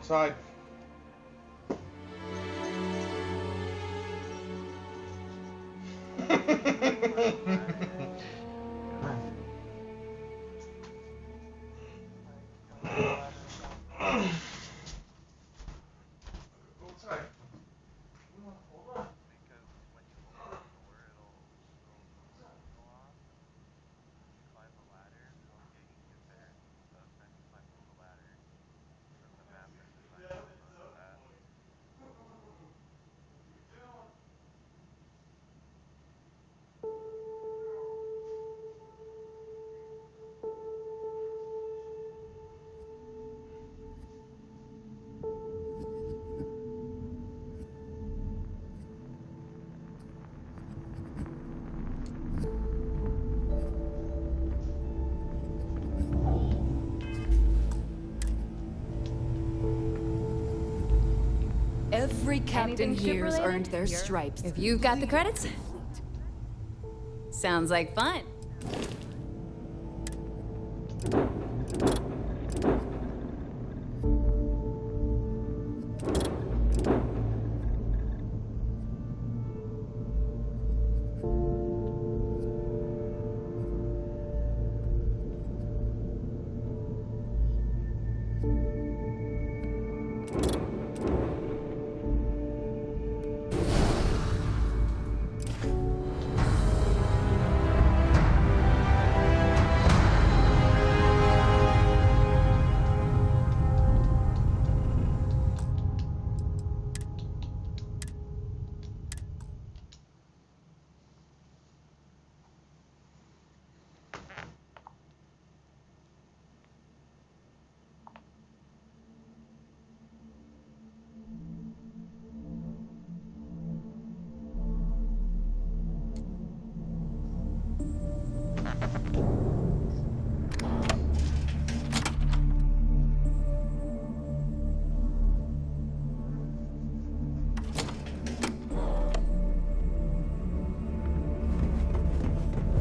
outside. Every captain here's earned their stripes. If you've got the credits, sounds like fun.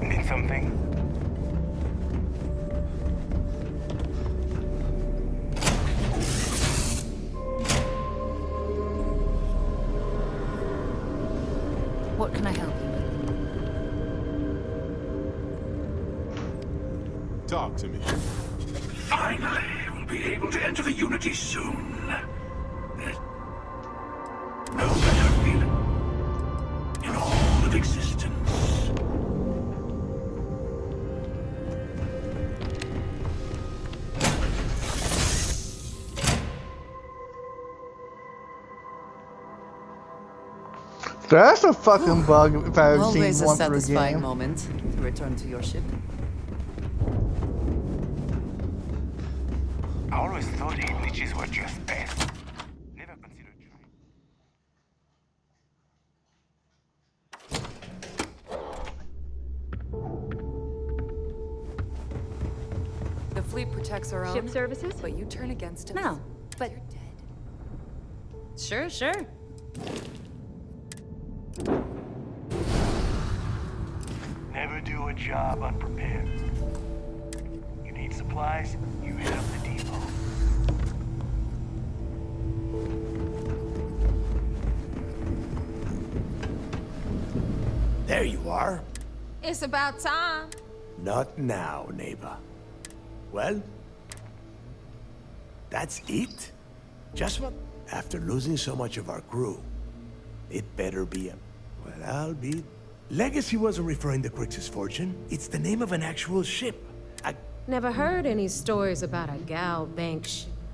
Need something? What can I help you with? Talk to me. Finally, we'll be able to enter the Unity soon. There's no better feeling in all of existence. That's a fucking bug if I've Always seen a one for a satisfying game. moment to return to your ship. I always thought the glitches were just bad. Never considered trying. The fleet protects our own. Ship services? But you turn against us. No, but You're dead. sure. Never do a job unprepared. You need supplies, you hit up the depot. There you are. It's about time. Not now, neighbor. Well, that's it? Just what? After losing so much of our crew, it better be a... Well, I'll be... Legacy wasn't referring to Crix's fortune. It's the name of an actual ship. Never heard any stories about a gal bank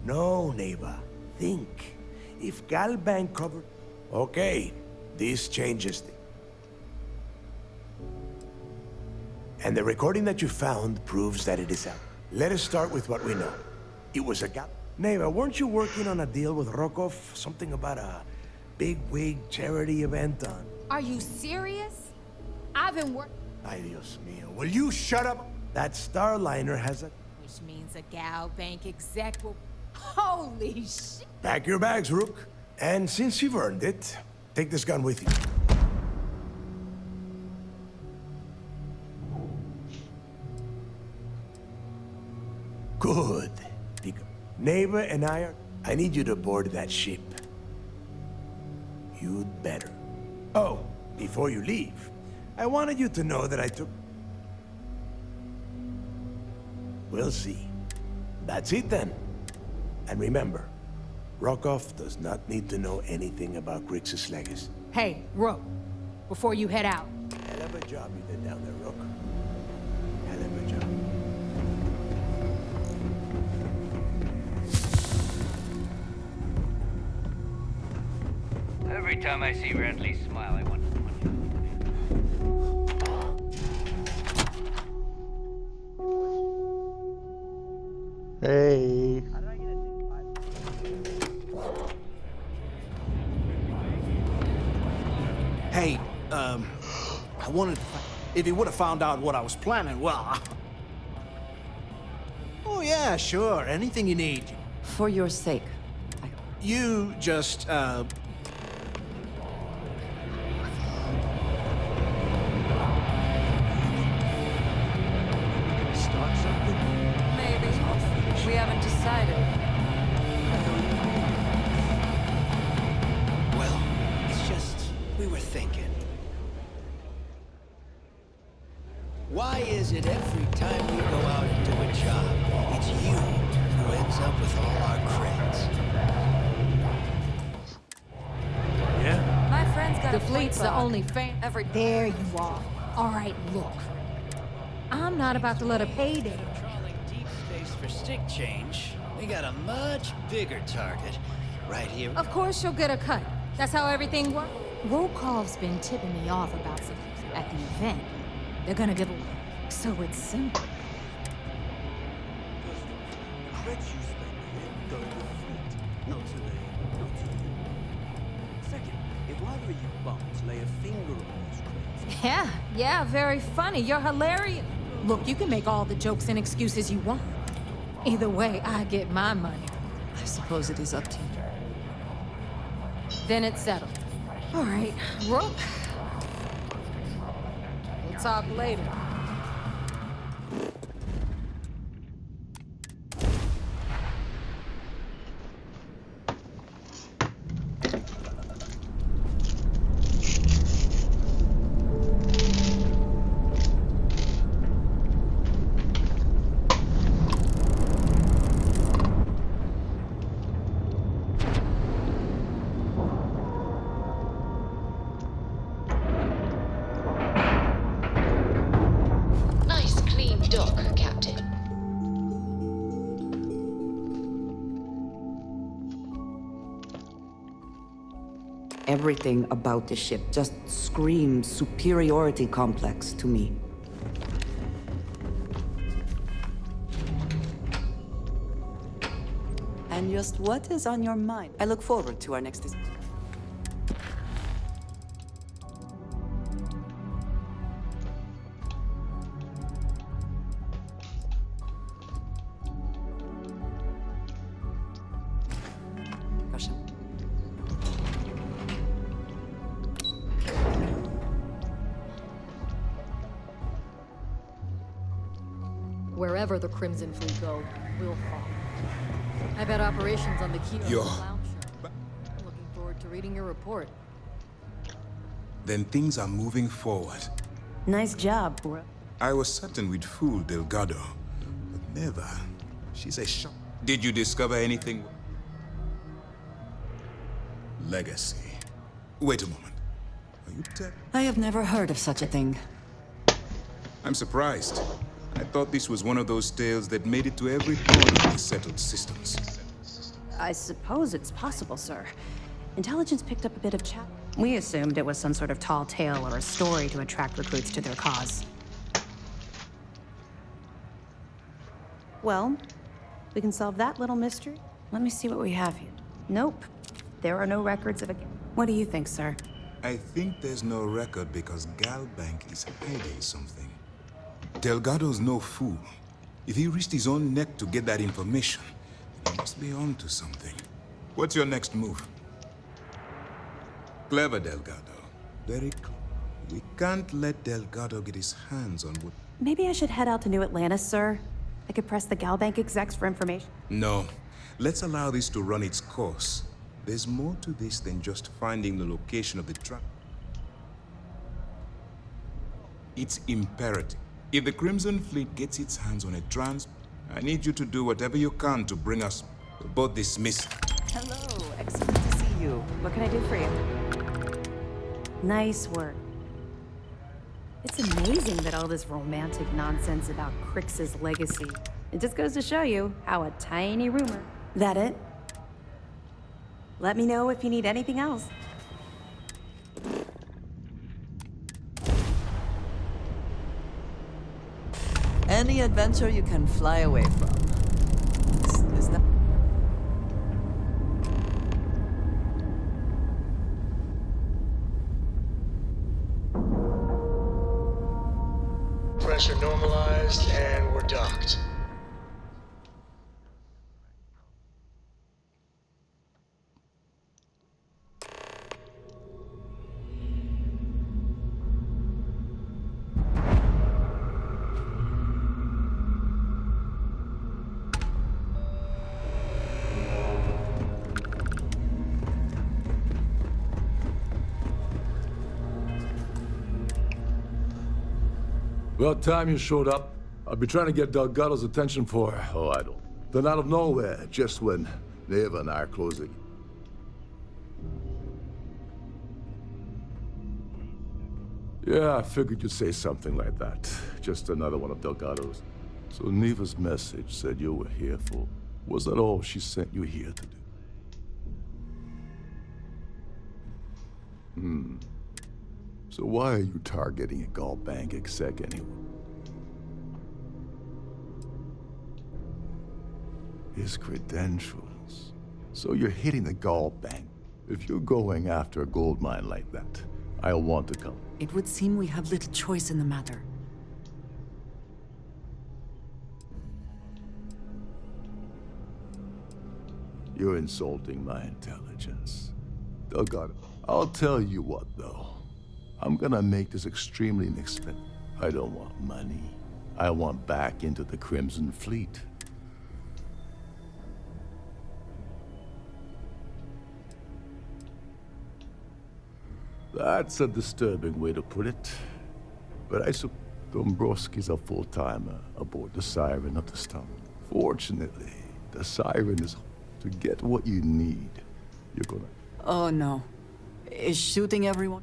No, neighbor. Think. If Gal Bank covered... Okay, this changes things. And the recording that you found proves that it is out. Let us start with what we know. It was a gal... Neighbor, weren't you working on a deal with Rokov? Something about a big-wig charity event on... Are you serious? I've been working... Ay, Dios mío. Will you shut up? That Starliner has a... Which means a gal bank exec will... Holy shit! Pack your bags, Rook. And since you've earned it, take this gun with you. Good. Neighbor and I are... I need you to board that ship. You'd better. Oh, before you leave, I wanted you to know that I took... We'll see. That's it then. And remember, Rokov does not need to know anything about Grixis legacy. Hey, Rook, before you head out. Hell of a job you did down there, Rook. Hell of a job. Every time I see Renly smile, I want to punch him. Hey. Hey, I wanted to... If he would have found out what I was planning, well... Oh, yeah, sure. Anything you need. For your sake. You just, Start something? Maybe. We haven't decided. Well, it's just, we were thinking. Why is it every time we go out and do a job, it's you who ends up with all our creds? Yeah? My friend's got The a fleet's the only fan. There you are. All right, look. I'm not about to let a payday. Trawling deep space for stick change, we got a much bigger target right here. Of course you'll get a cut. That's how everything works. Rokov's been tipping me off about something at the event. They're gonna give away. So it's simple. Creds you spend here go to the fleet, not to the... Second, if either of you bums lay a finger on those creds... Yeah, very funny. You're hilarious. Look, you can make all the jokes and excuses you want. Either way, I get my money. I suppose it is up to you. Then it's settled. All right, Rook. We'll talk later. Nice clean dock, Captain. Everything about the ship just screams superiority complex to me. And just what is on your mind? I look forward to our next discussion. Wherever the Crimson Fleet go, we'll follow. I bet operations on the Kino Yo. Lounge show. Looking forward to reading your report. Then things are moving forward. Nice job, bro. I was certain we'd fool Delgado, but never. She's a shot. Did you discover anything? Legacy. Wait a moment. Are you I have never heard of such a thing. I'm surprised. I thought this was one of those tales that made it to every corner of the settled systems. I suppose it's possible, sir. Intelligence picked up a bit of chat. We assumed it was some sort of tall tale or a story to attract recruits to their cause. Well, we can solve that little mystery. Let me see what we have here. Nope. There are no records of a... What do you think, sir? I think there's no record because Galbank is hiding something. Delgado's no fool. If he risked his own neck to get that information, then he must be onto something. What's your next move? Clever, Delgado. Very clever. We can't let Delgado get his hands on what... Maybe I should head out to New Atlantis, sir. I could press the Galbank execs for information. No. Let's allow this to run its course. There's more to this than just finding the location of the trap. It's imperative. If the Crimson Fleet gets its hands on a I need you to do whatever you can to bring us both dismissed. Hello, excellent to see you. What can I do for you? Nice work. It's amazing that all this romantic nonsense about Crix's legacy. It just goes to show you how a tiny rumor. That it? Let me know if you need anything else. Any adventure you can fly away from. Is that... Pressure normalized, and we're docked. About time you showed up. I've been trying to get Delgado's attention for, oh, I don't. Then out of nowhere, just when Neva and I are closing. Yeah, I figured you'd say something like that. Just another one of Delgado's. So Neva's message said you were here for... Was that all she sent you here to do? So why are you targeting a Galbank exec anyway? His credentials. So you're hitting the Galbank. If you're going after a gold mine like that, I'll want to come. It would seem we have little choice in the matter. You're insulting my intelligence. Delgado, I'll tell you what, though. I'm gonna make this extremely inexpensive. I don't want money. I want back into the Crimson Fleet. That's a disturbing way to put it. But I suppose Dombrowski's a full-timer aboard the Siren of the Storm. Fortunately, the Siren is to get what you need. You're gonna... Oh no. Is shooting everyone?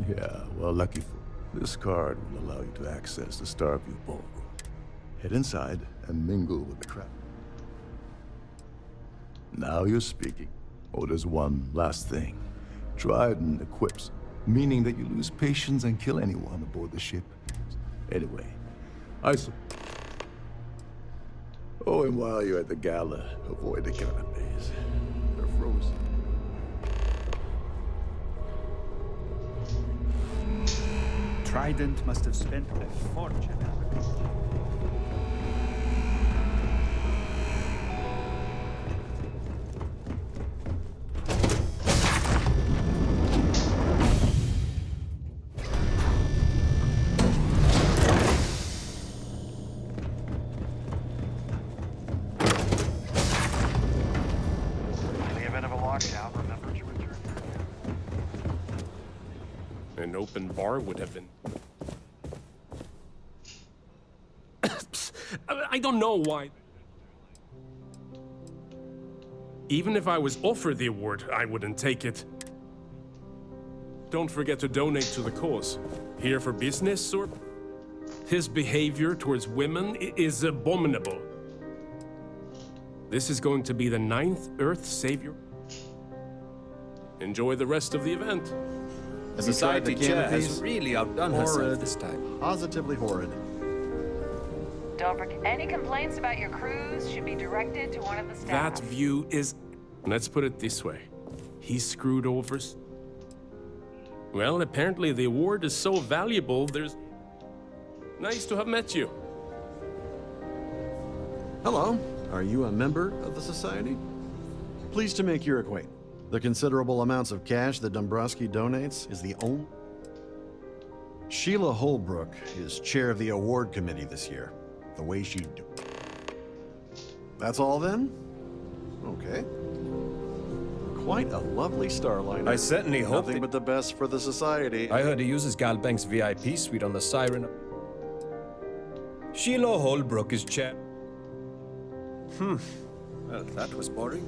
Yeah, well, lucky for this card will allow you to access the Starfield ballroom. Head inside and mingle with the crowd. Now you're speaking. Oh, there's one last thing. Trident equips, meaning that you lose patience and kill anyone aboard the ship. Anyway, Oh, and while you're at the gala, avoid the canopies. They're frozen. Trident must have spent a fortune. In the event of a lockdown, remember to return. An open bar would have been... I don't know why. Even if I was offered the award, I wouldn't take it. Don't forget to donate to the cause. Here for business, or... His behavior towards women is abominable. This is going to be the 9th Earth Savior. Enjoy the rest of the event. The society chair has really outdone herself this time. Positively horrid. Don't forget, any complaints about your crews should be directed to one of the staff. That view is... Let's put it this way. He screwed over... Well, apparently the award is so valuable, there's... Nice to have met you. Hello. Are you a member of the Society? Pleased to make your acquaintance. The considerable amounts of cash that Dombrowski donates is the only... Sheila Holbrook is chair of the award committee this year. The way she do. That's all then? Okay. Quite a lovely starliner. I certainly hope Nothing but the best for the society. I heard he uses Galbank's VIP suite on the Siren. Sheila Holbrook is chair. Well, that was boring.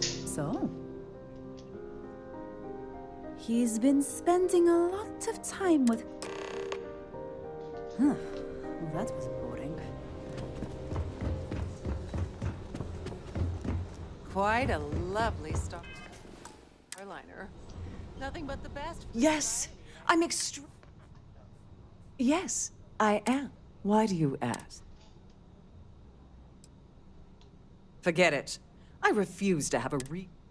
So? He's been spending a lot of time with... Huh. Well, that was boring. Quite a lovely starliner. Nothing but the best. Yes, I'm Yes, I am. Why do you ask? Forget it. I refuse to have a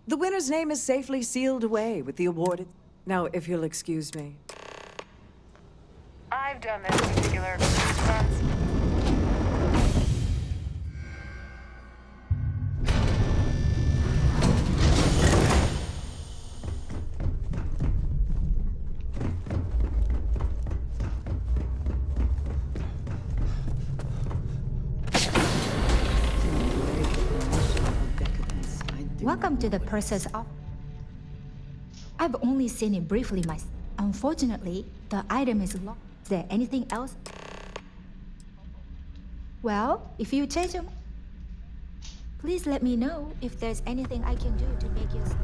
The winner's name is safely sealed away with the award. Now, if you'll excuse me. I've done this particular exercise. Welcome to the purser's office. I've only seen it briefly myself. Unfortunately, the item is locked. Is there anything else? Well, if you change your mind, please let me know if there's anything I can do to make you stay.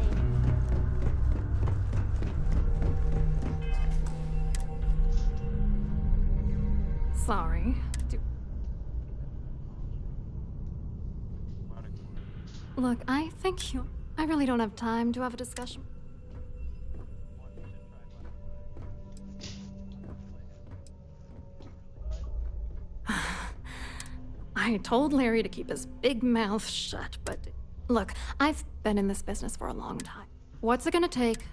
Sorry. Look, I really don't have time to have a discussion. I told Larry to keep his big mouth shut, but look, I've been in this business for a long time. What's it gonna take?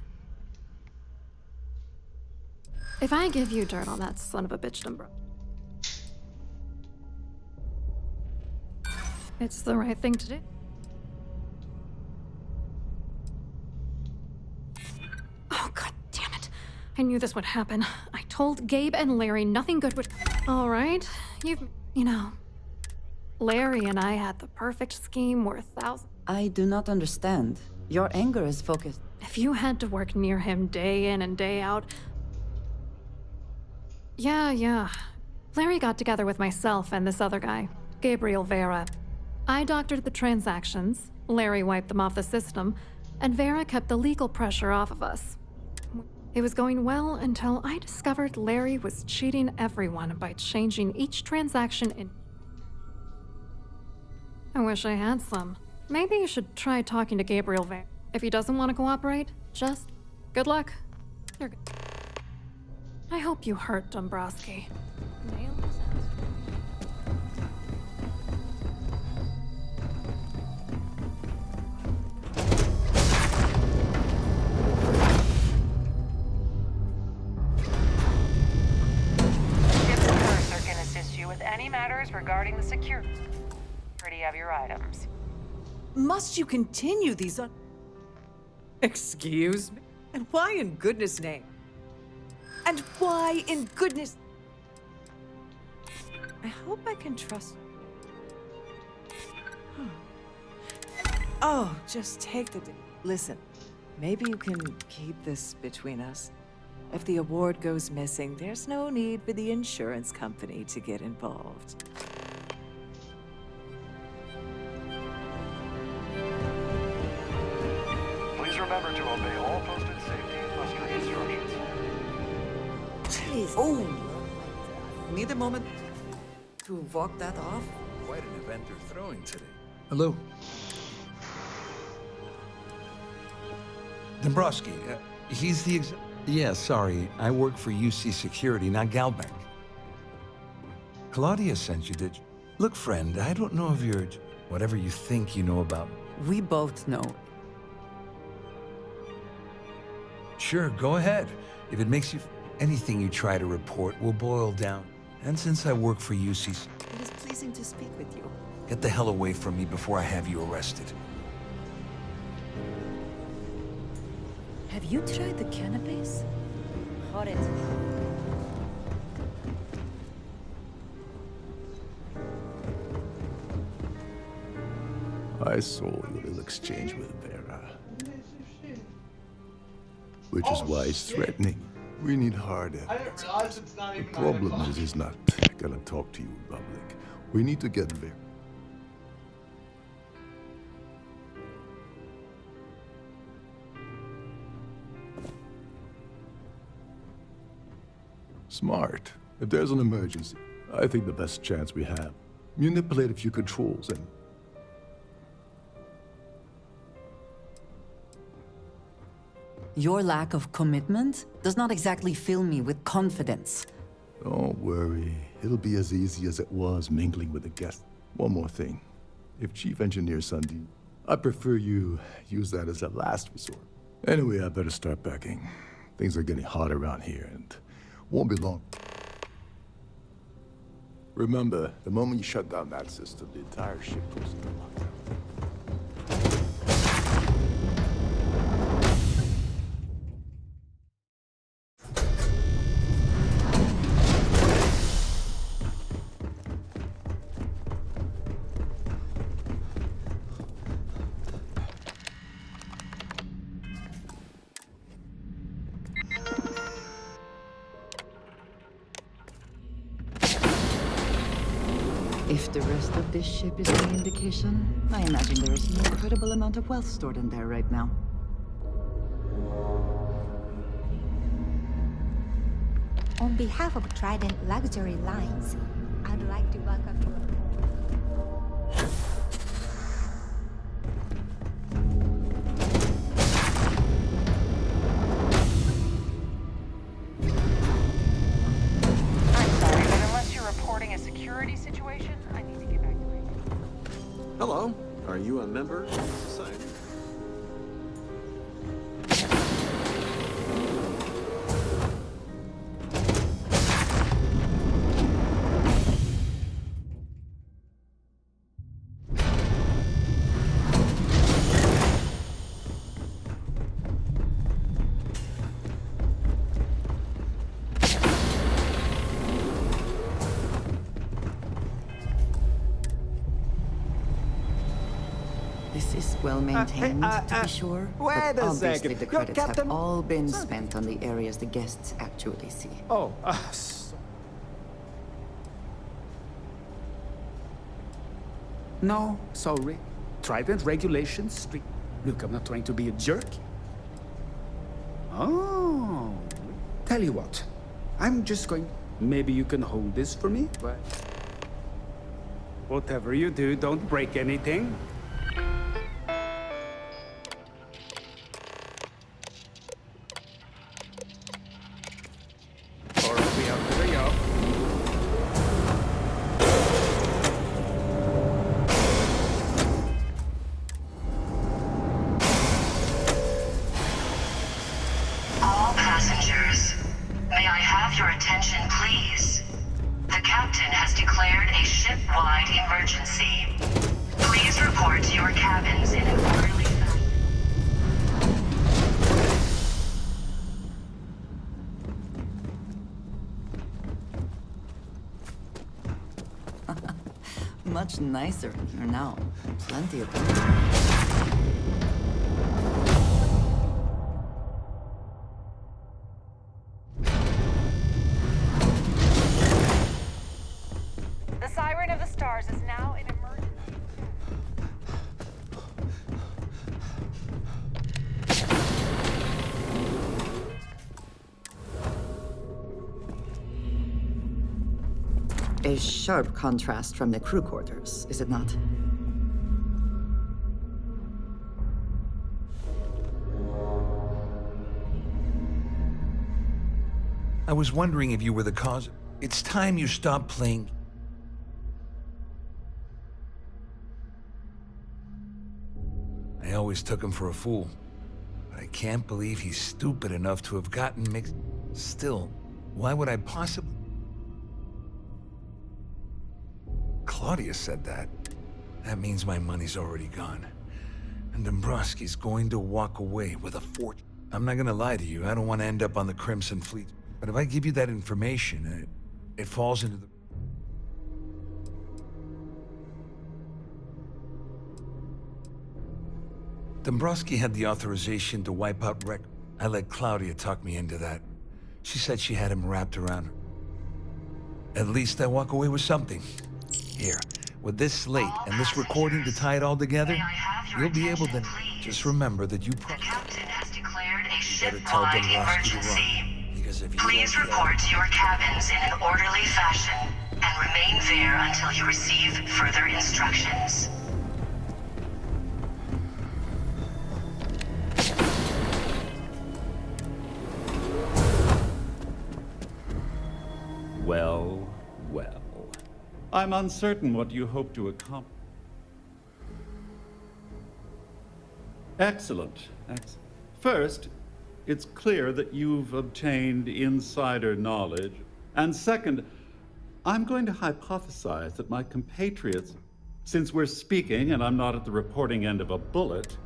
If I give you dirt on that son of a bitchdom, bro. It's the right thing to do. Oh, god damn it. I knew this would happen. I told Gabe and Larry nothing good would... All right, you know, Larry and I had the perfect scheme worth thousands. I do not understand. Your anger is focused. If you had to work near him day in and day out... Yeah. Larry got together with myself and this other guy, Gabriel Vera. I doctored the transactions, Larry wiped them off the system, and Vera kept the legal pressure off of us. It was going well until I discovered Larry was cheating everyone by changing each transaction in... I wish I had some. Maybe you should try talking to Gabriel Vera. If he doesn't want to cooperate, just good luck. You're good. I hope you hurt Dombrowski. With any matters regarding the security of your items. Must you continue these Excuse me? And why in goodness name? And why in goodness... I hope I can trust... Oh, just take the... Listen, maybe you can keep this between us. If the award goes missing, there's no need for the insurance company to get involved. Please remember to obey all posted safety and mustering instructions. Please. Oh! Need a moment to walk that off? Quite an event you're throwing today. Hello. Dombrowski, he's the Yeah, sorry. I work for UC Security, not Galbank. Claudia sent you, did you? Look, friend, I don't know if you're... whatever you think you know about me. We both know. Sure, go ahead. If it makes you... anything you try to report will boil down. And since I work for UC... It is pleasing to speak with you. Get the hell away from me before I have you arrested. Have you tried the cannabis? Horrid. I saw your little exchange with Vera. Which is why he's threatening. We need hard evidence. The problem is he's not gonna talk to you in public. We need to get Vera. Smart. If there's an emergency, I think the best chance we have. Manipulate a few controls and... Your lack of commitment does not exactly fill me with confidence. Don't worry. It'll be as easy as it was mingling with the guests. One more thing. If Chief Engineer Sundin, I prefer you use that as a last resort. Anyway, I better start packing. Things are getting hot around here and won't be long. Remember, the moment you shut down that system, the entire ship goes into lockdown. If the rest of this ship is any indication, I imagine there is an incredible amount of wealth stored in there right now. On behalf of Trident Luxury Lines, I'd like to welcome you aboard. I'm sorry, but unless you're reporting a security situation, I need to get back to you. Hello. Are you a member of the society? This is well maintained, to be sure. wait but a obviously second. the You're credits have Captain- all been spent on the areas the guests actually see. Oh, No, sorry. Trident regulations strict. Look, I'm not trying to be a jerk. Oh. Tell you what. I'm just going... Maybe you can hold this for me? But... Whatever you do, don't break anything. Or I'll be out to the yacht. All passengers, may I have your attention, please? The captain has declared a ship-wide emergency. Please report to your cabins in an orderly fashion. Much nicer in here now. Plenty of them. The Siren of the Stars is now in emergency. A sharp contrast from the crew quarters, is it not? I was wondering if you were the cause. It's time you stopped playing. I always took him for a fool. But I can't believe he's stupid enough to have gotten mixed. Still, why would I possibly... Claudia said that. That means my money's already gone. And Dombrowski's going to walk away with a fortune. I'm not gonna lie to you, I don't want to end up on the Crimson Fleet. But if I give you that information, it falls into the... Dombrowski had the authorization to wipe out Rec. I let Claudia talk me into that. She said she had him wrapped around her. At least I walk away with something. Here, with this slate and this recording to tie it all together, you'll be able to just remember that you The captain has declared a better tell ship-wide Dombrowski to emergency. run. Because if you Please don't report to your cabins in an orderly fashion and remain there until you receive further instructions. Well, well. I'm uncertain what you hope to accomplish. Excellent. First, it's clear that you've obtained insider knowledge. And second, I'm going to hypothesize that my compatriots, since we're speaking and I'm not at the reporting end of a bullet,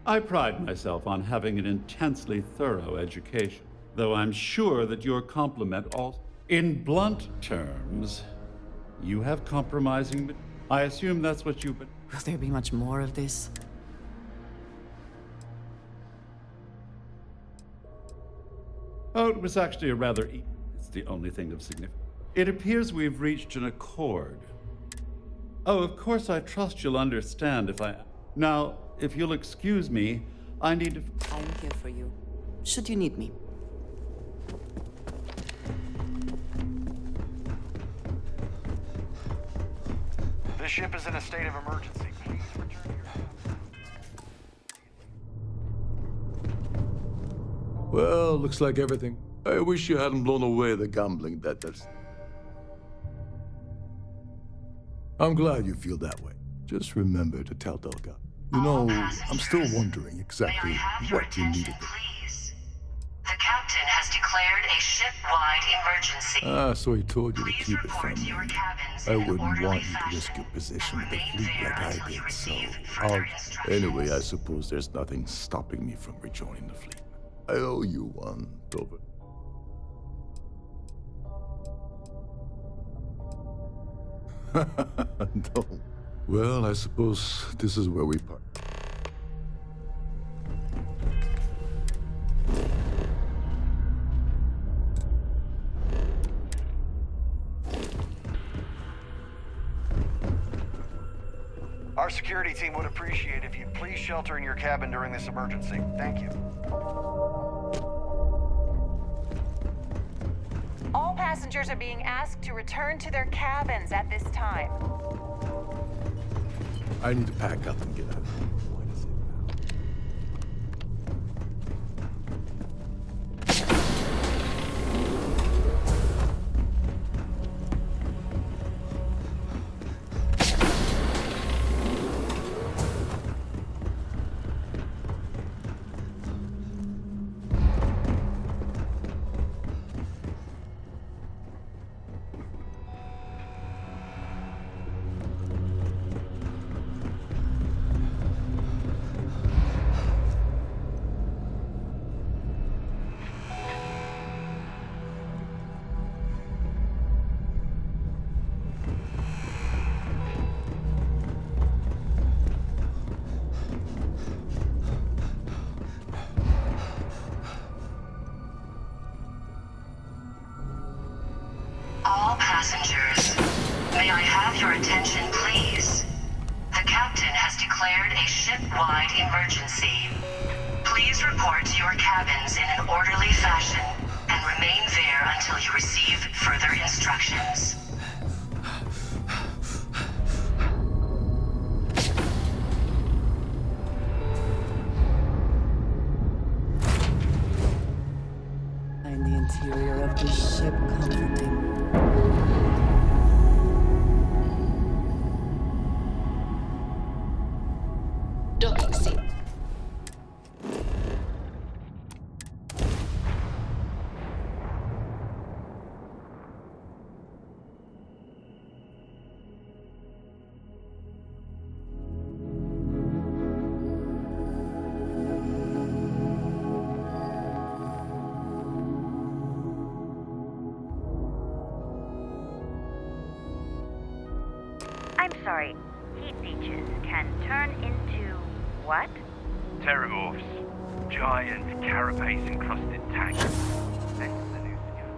I pride myself on having an intensely thorough education, though I'm sure that your compliment also. In blunt terms, you have compromising. I assume that's what you've been. Will there be much more of this? Oh, it was actually a rather. It's the only thing of significance. It appears we've reached an accord. Oh, of course, I trust you'll understand if I. Now, if you'll excuse me, I need to. I'm here for you, should you need me. This ship is in a state of emergency. Please return to your Well, looks like everything. I wish you hadn't blown away the gambling debtors. I'm glad you feel that way. Just remember to tell Delgado. You know, I'm still wondering exactly what you needed. The captain has declared a ship-wide emergency. So he told you to keep it from me. I wouldn't want you to risk your position with the fleet like I did, so Anyway, I suppose there's nothing stopping me from rejoining the fleet. I owe you one, Dover. No. Well, I suppose this is where we part. Our security team would appreciate if you'd please shelter in your cabin during this emergency. Thank you. All passengers are being asked to return to their cabins at this time. I need to pack up and get out. All passengers, may I have your attention, please? The captain has declared a ship-wide emergency. Please report to your cabins in an orderly fashion and remain there until you receive further instructions. Find the interior of this ship comforting. I'm sorry. heat leeches can turn into what? Terramorphs. Giant carapace-encrusted tanks. Thanks to the new scan.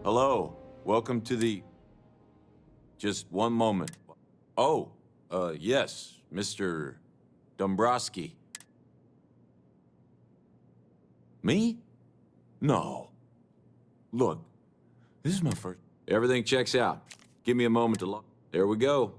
Hello. Welcome to the... Just one moment. Oh, yes, Mr. Dombrowski. Me? No. Look, this is my first... Everything checks out. Give me a moment to look. There we go.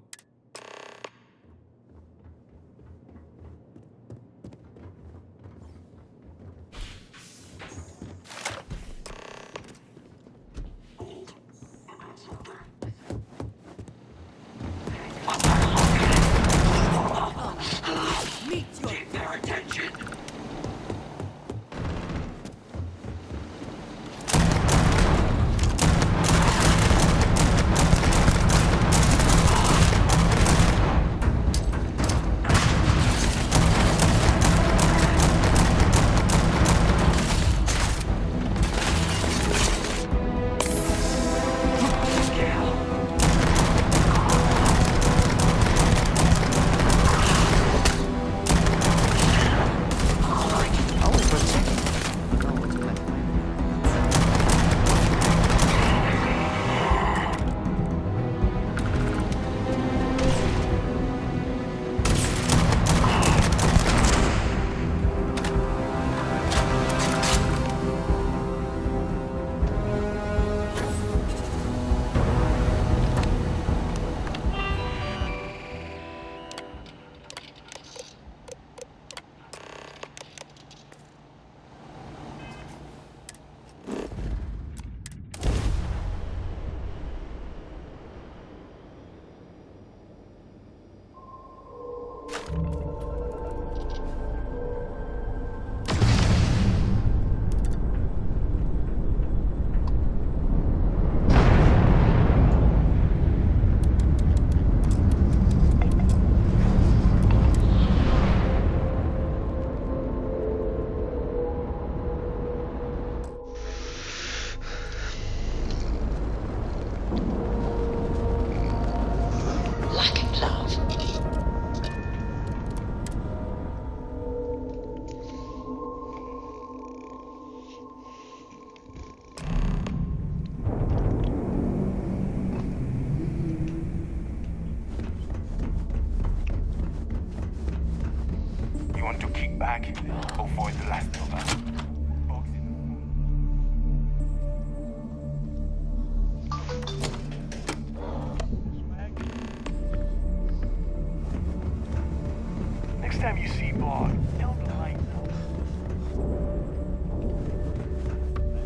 Get their attention. Want to kick back, avoid the last of us. Next time you see Bog, tell the light.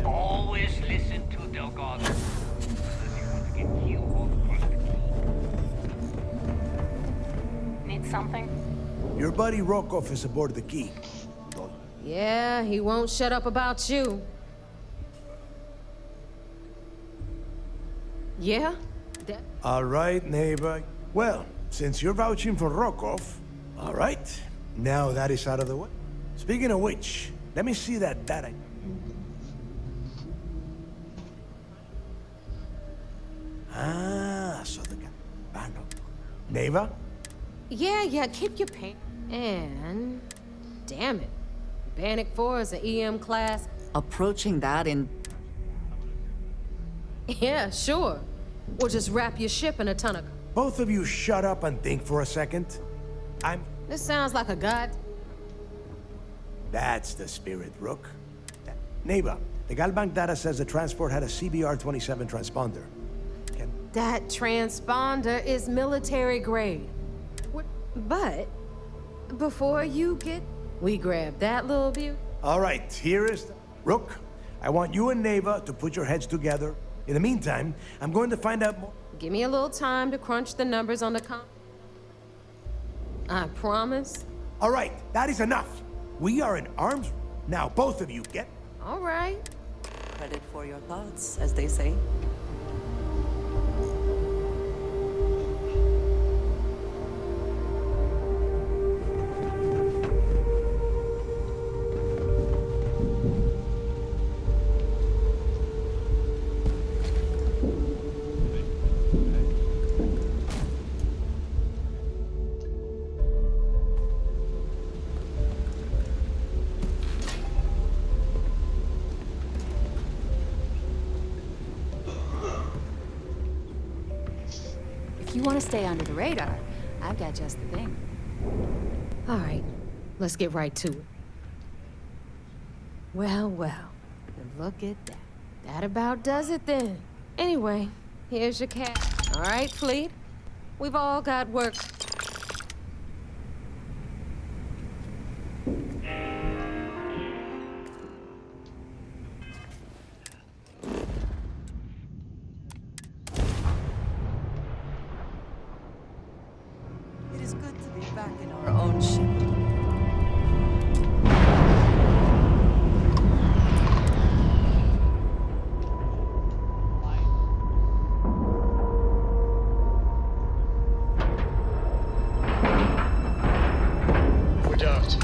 Always listen to Delgado. Need something? Your buddy Rokoff is aboard the key. Yeah, he won't shut up about you. Yeah? All right, neighbor. Well, since you're vouching for Rokoff, all right. Now that is out of the way. Speaking of which, let me see that data. Ah, so the guy. Neva? Yeah, keep your pants. And... damn it. Bannock 4 is an EM class. Approaching that in... Yeah, sure. Or just wrap your ship in a ton of... Both of you shut up and think for a second. This sounds like a god. That's the spirit, Rook. Neva, the Galbank data says the transport had a CBR-27 transponder. That transponder is military grade. But, before you get... we grab that little beauty. All right, here is... Rook, I want you and Neva to put your heads together. In the meantime, I'm going to find out more... Give me a little time to crunch the numbers on the I promise. All right, that is enough. We are in arms. Now, both of you get... All right. Credit for your thoughts, as they say. If you want to stay under the radar, I've got just the thing. All right, let's get right to it. Well, look at that. That about does it then. Anyway, here's your cash. All right, Fleet. We've all got work. It is good to be back in our own ship. We're docked.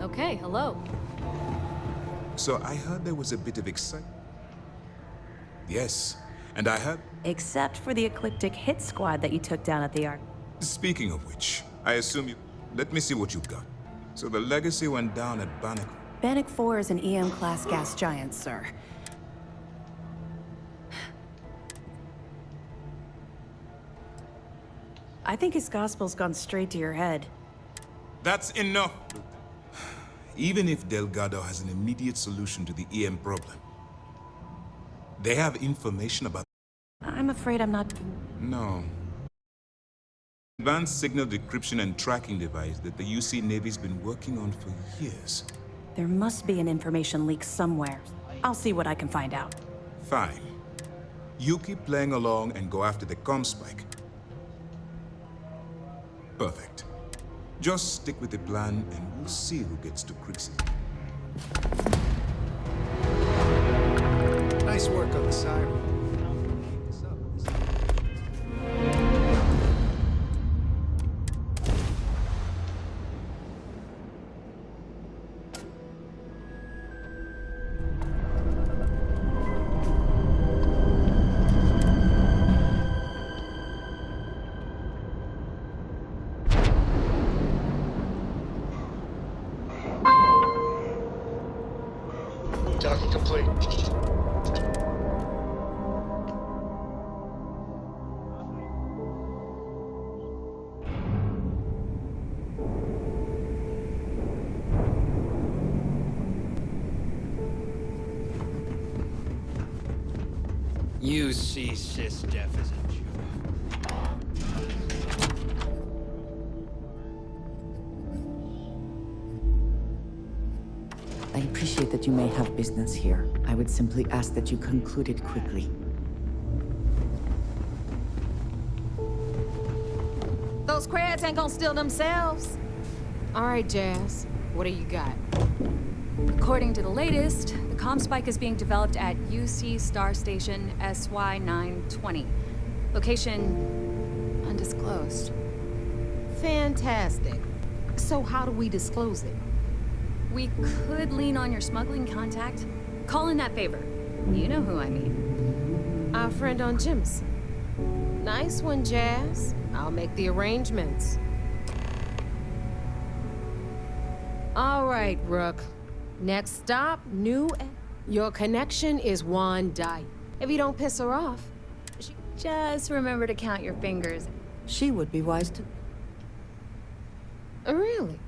Okay, hello. So I heard there was a bit of excitement. Yes, and I heard... Except for the eclectic hit squad that you took down at the Ark. Speaking of which, I assume you... Let me see what you've got. So the Legacy went down at Bannock. Bannock 4 is an EM-class gas giant, sir. I think his gospel's gone straight to your head. That's enough! Even if Delgado has an immediate solution to the EM problem, they have information about... I'm afraid I'm not... No. Advanced signal decryption and tracking device that the UC Navy's been working on for years. There must be an information leak somewhere. I'll see what I can find out. Fine. You keep playing along and go after the comm spike. Perfect. Just stick with the plan and we'll see who gets to Crixie. Nice work on the siren. Docking complete. You see SysDef as a joke. I appreciate that you may have business here. I would simply ask that you conclude it quickly. Those crabs ain't gonna steal themselves. All right, Jazz, what do you got? According to the latest, the comm spike is being developed at UC Star Station SY920. Location undisclosed. Fantastic. So how do we disclose it? We could lean on your smuggling contact. Call in that favor. You know who I mean. Our friend on Jim's. Nice one, Jazz. I'll make the arrangements. All right, Rook. Next stop, Your connection is Juan Dye. If you don't piss her off, just remember to count your fingers. She would be wise to... Really?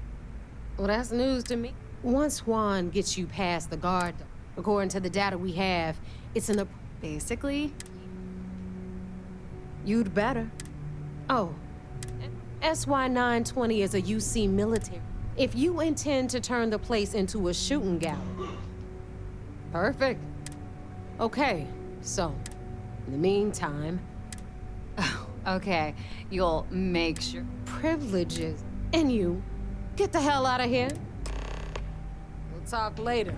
Well, that's news to me. Once Juan gets you past the guard, according to the data we have, it's in the... Basically? You'd better. Oh, SY920 is a UC military. If you intend to turn the place into a shooting gallery. Perfect. Okay, so, in the meantime... Oh, okay. You'll make sure... Privileges. And you, get the hell out of here. We'll talk later.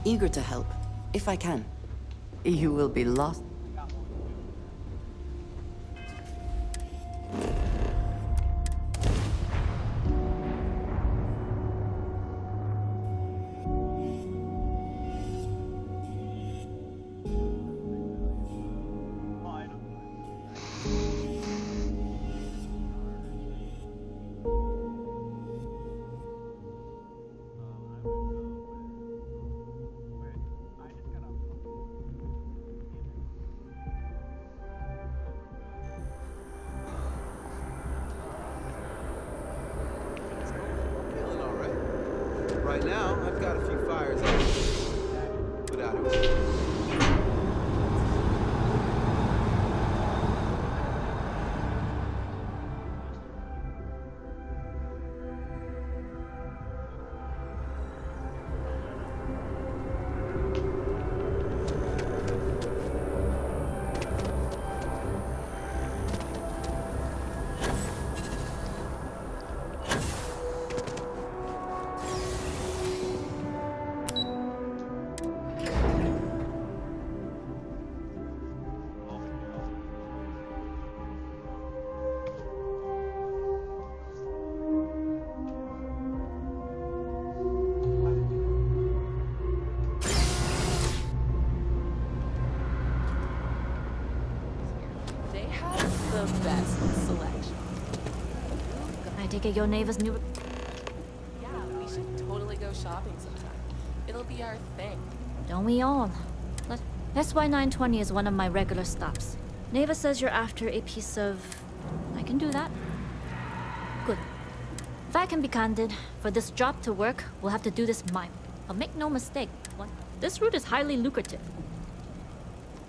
Eager to help, if I can. You will be lost. Right now, I've got a few fires without it. The best selection. I take it your neighbor's new... Yeah, we should totally go shopping sometime. It'll be our thing. Don't we all? SY920 is one of my regular stops. Neva says you're after a piece of... I can do that. Good. If I can be candid, for this job to work, we'll have to do this mime. But make no mistake, this route is highly lucrative.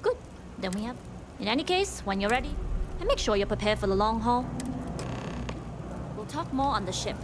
Good. Then we have... In any case, when you're ready, and make sure you're prepared for the long haul. We'll talk more on the ship.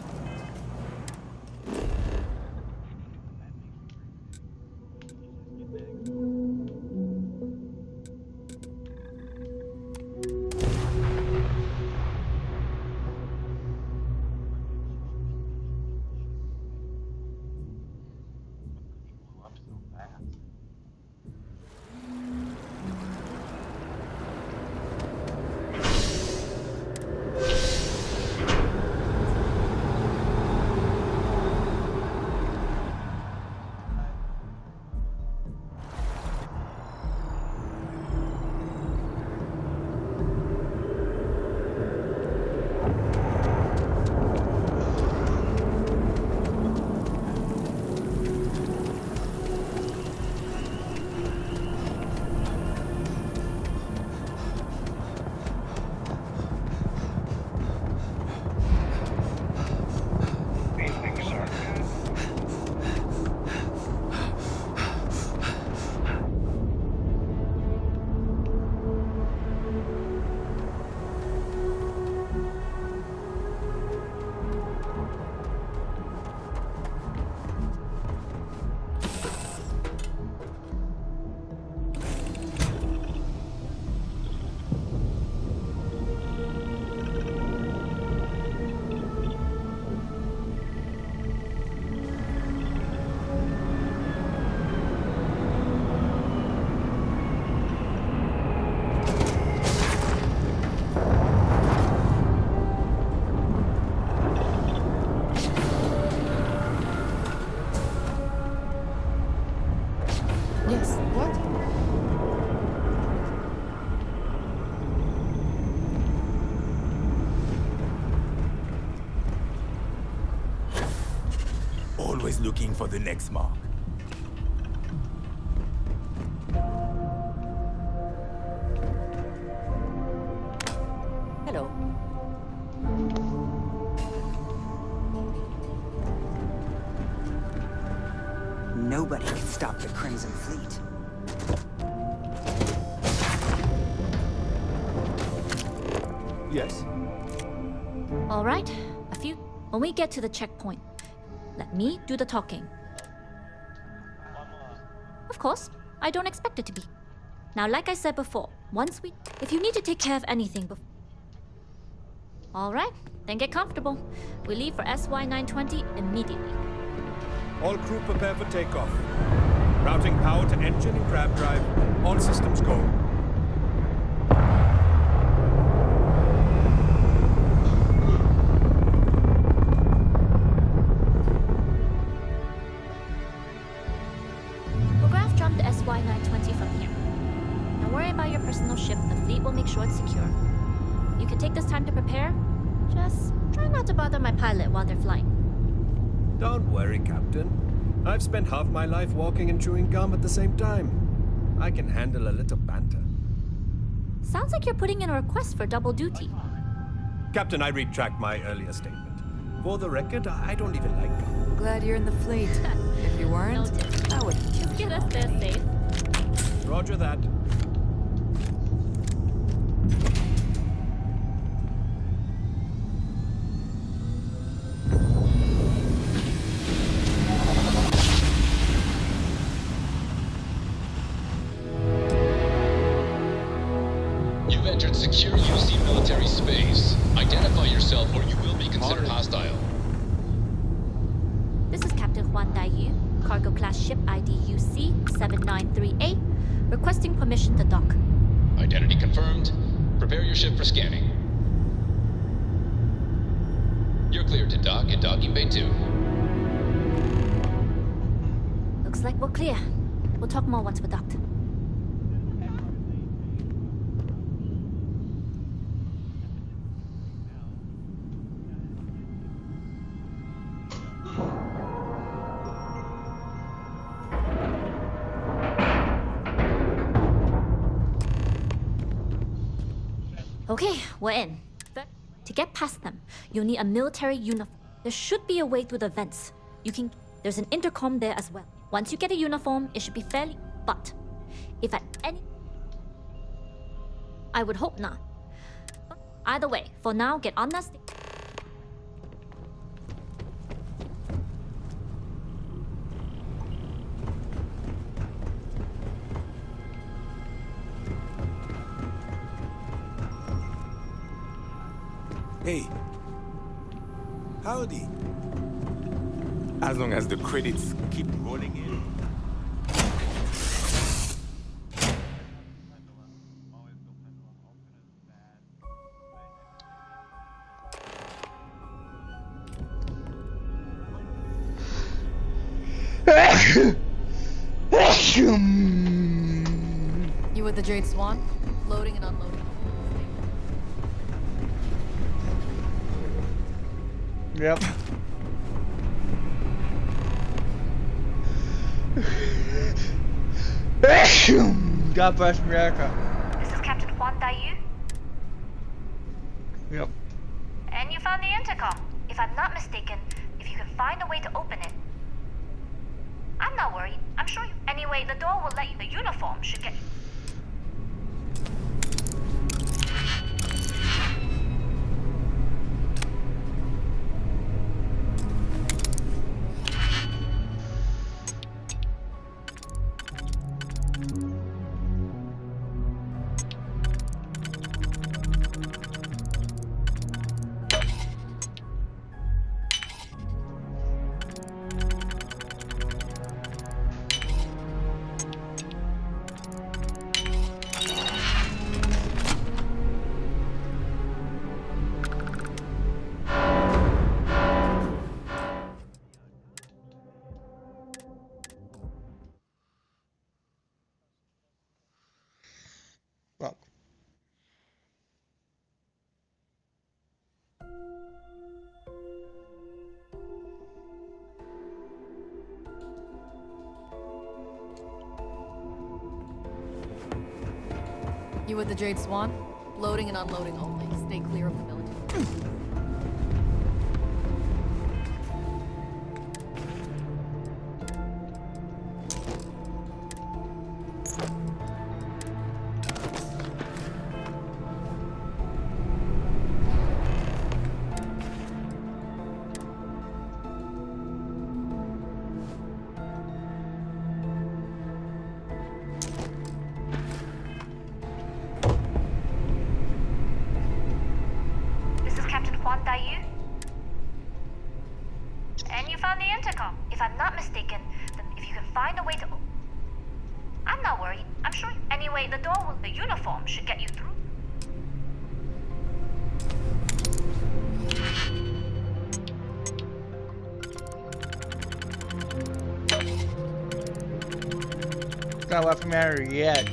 always looking for the next mark. Hello. Nobody can stop the Crimson Fleet. Yes? All right, when we get to the checkpoint, let me do the talking. Of course, I don't expect it to be. Now, like I said before, if you need to take care of anything before... All right, then get comfortable. We leave for SY-920 immediately. All crew prepare for takeoff. Routing power to engine and crab drive. All systems go. We'll graph jump to SY-920 from here. Don't worry about your personal ship. The fleet will make sure it's secure. You can take this time to prepare. Just try not to bother my pilot while they're flying. Don't worry, Captain. I've spent half my life walking and chewing gum at the same time. I can handle a little banter. Sounds like you're putting in a request for double duty. Captain, I retract my earlier statement. For the record, I don't even like gum. Glad you're in the fleet. If you weren't, I would Just get us there safe. Roger that. You've entered secure UC military space. Identify yourself or you will be considered hostile. This is Captain Huan Daiyu, cargo class ship ID UC-793A, requesting permission to dock. Identity confirmed. Prepare your ship for scanning. You're cleared to dock at docking bay 2. Looks like we're clear. We'll talk more once we're docked. Okay, we're in. To get past them, you'll need a military uniform. There should be a way through the vents. There's an intercom there as well. Once you get a uniform, it should be fairly... But, if at any... I would hope not. Either way, for now, get on that Hey. Howdy. As long as the credits keep rolling in. You with the Jade Swan? Loading and unloading. Yep. God bless America. This is Captain Huan Daiyu. Yep. And you found the intercom. If I'm not mistaken, if you can find a way to open it. I'm not worried. I'm sure you... Anyway, the door will let you... The uniform should get you... Well. You with the Jade Swan? Loading and unloading only. Stay clear of the military. And you found the intercom. If I'm not mistaken, then if you can find a way to... I'm not worried. I'm sure you... Anyway, the door with the uniform should get you through. It's not weapon matter yet.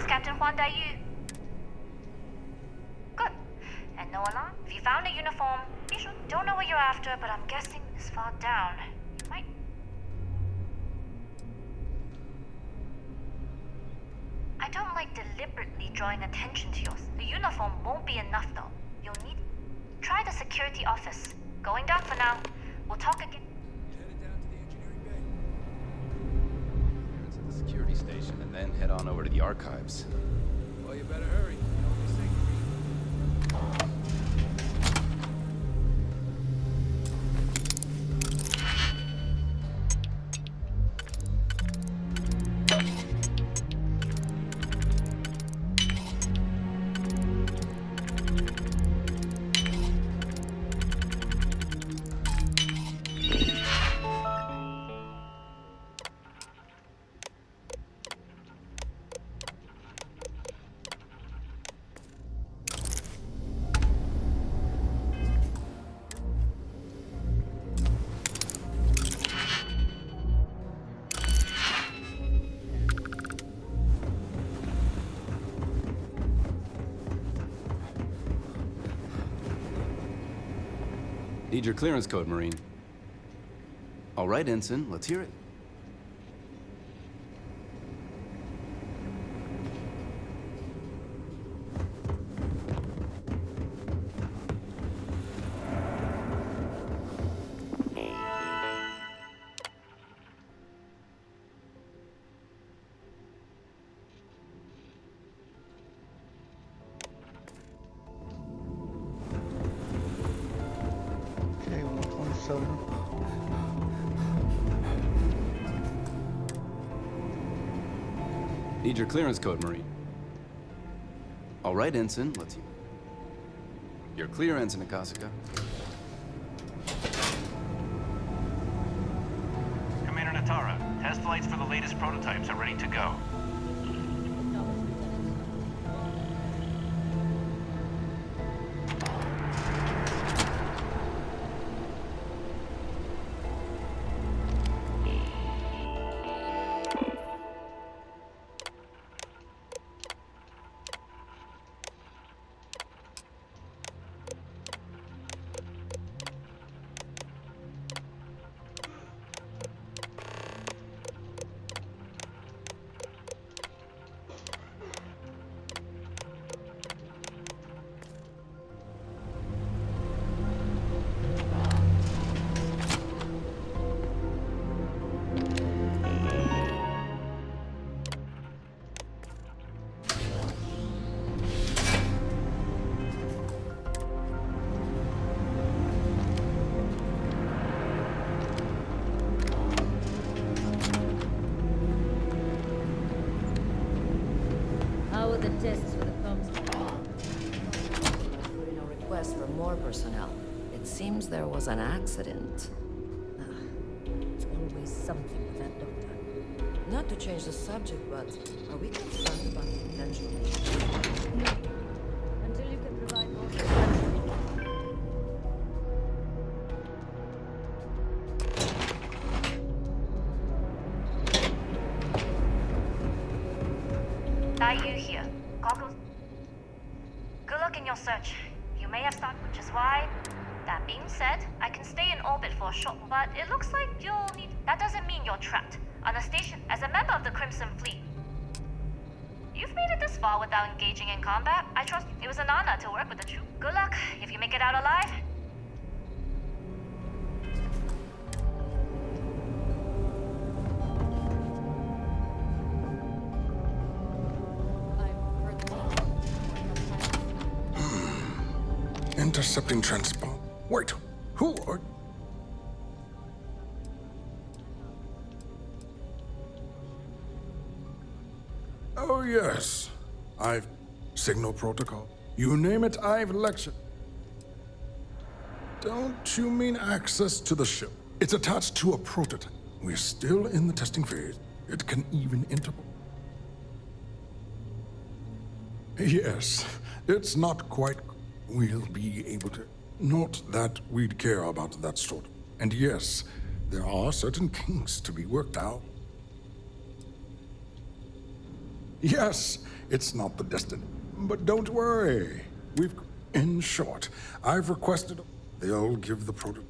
is Captain Huan Daiyu. Good. And no alarm. If you found a uniform, be sure. Don't know what you're after, but I'm guessing this far down. You might. I don't like deliberately drawing attention to yours. The uniform won't be enough, though. You'll need. Try the security office. Going down for now. We'll talk again. To the security station and then head on over to the archives. Well, you better hurry. Need your clearance code, Marine. All right, Ensign, let's hear it. Okay, 127. Need your clearance code, Marine. All right, Ensign, let's hear it. You're clear, Ensign Akasaka. Commander Natara, test flights for the latest prototypes are ready to go. How were the tests for the comms? Put in a request for more personnel. It seems there was an accident. It's always something with that doctor. Not to change the subject, but are we concerned about the potential? No. Until you can provide more information. Daiyu here. Goggles. Good luck in your search. You may have started, which is why. That being said, I can stay in orbit for a short, but it looks like you'll need. That doesn't mean you're trapped on a station as a member of the Crimson Fleet. You've made it this far without engaging in combat. I trust you. It was an honor to work with the troop. Good luck if you make it out alive. Intercepting transport. Wait, who are... Oh, yes. I've... Signal protocol. You name it, I've lectured. Don't you mean access to the ship? It's attached to a prototype. We're still in the testing phase. It can even interpol. Yes, it's not quite... We'll be able to... Not that we'd care about that sort. And yes, there are certain kinks to be worked out. Yes, It's not the destiny. But don't worry. In short, I've requested... They'll give the prototype...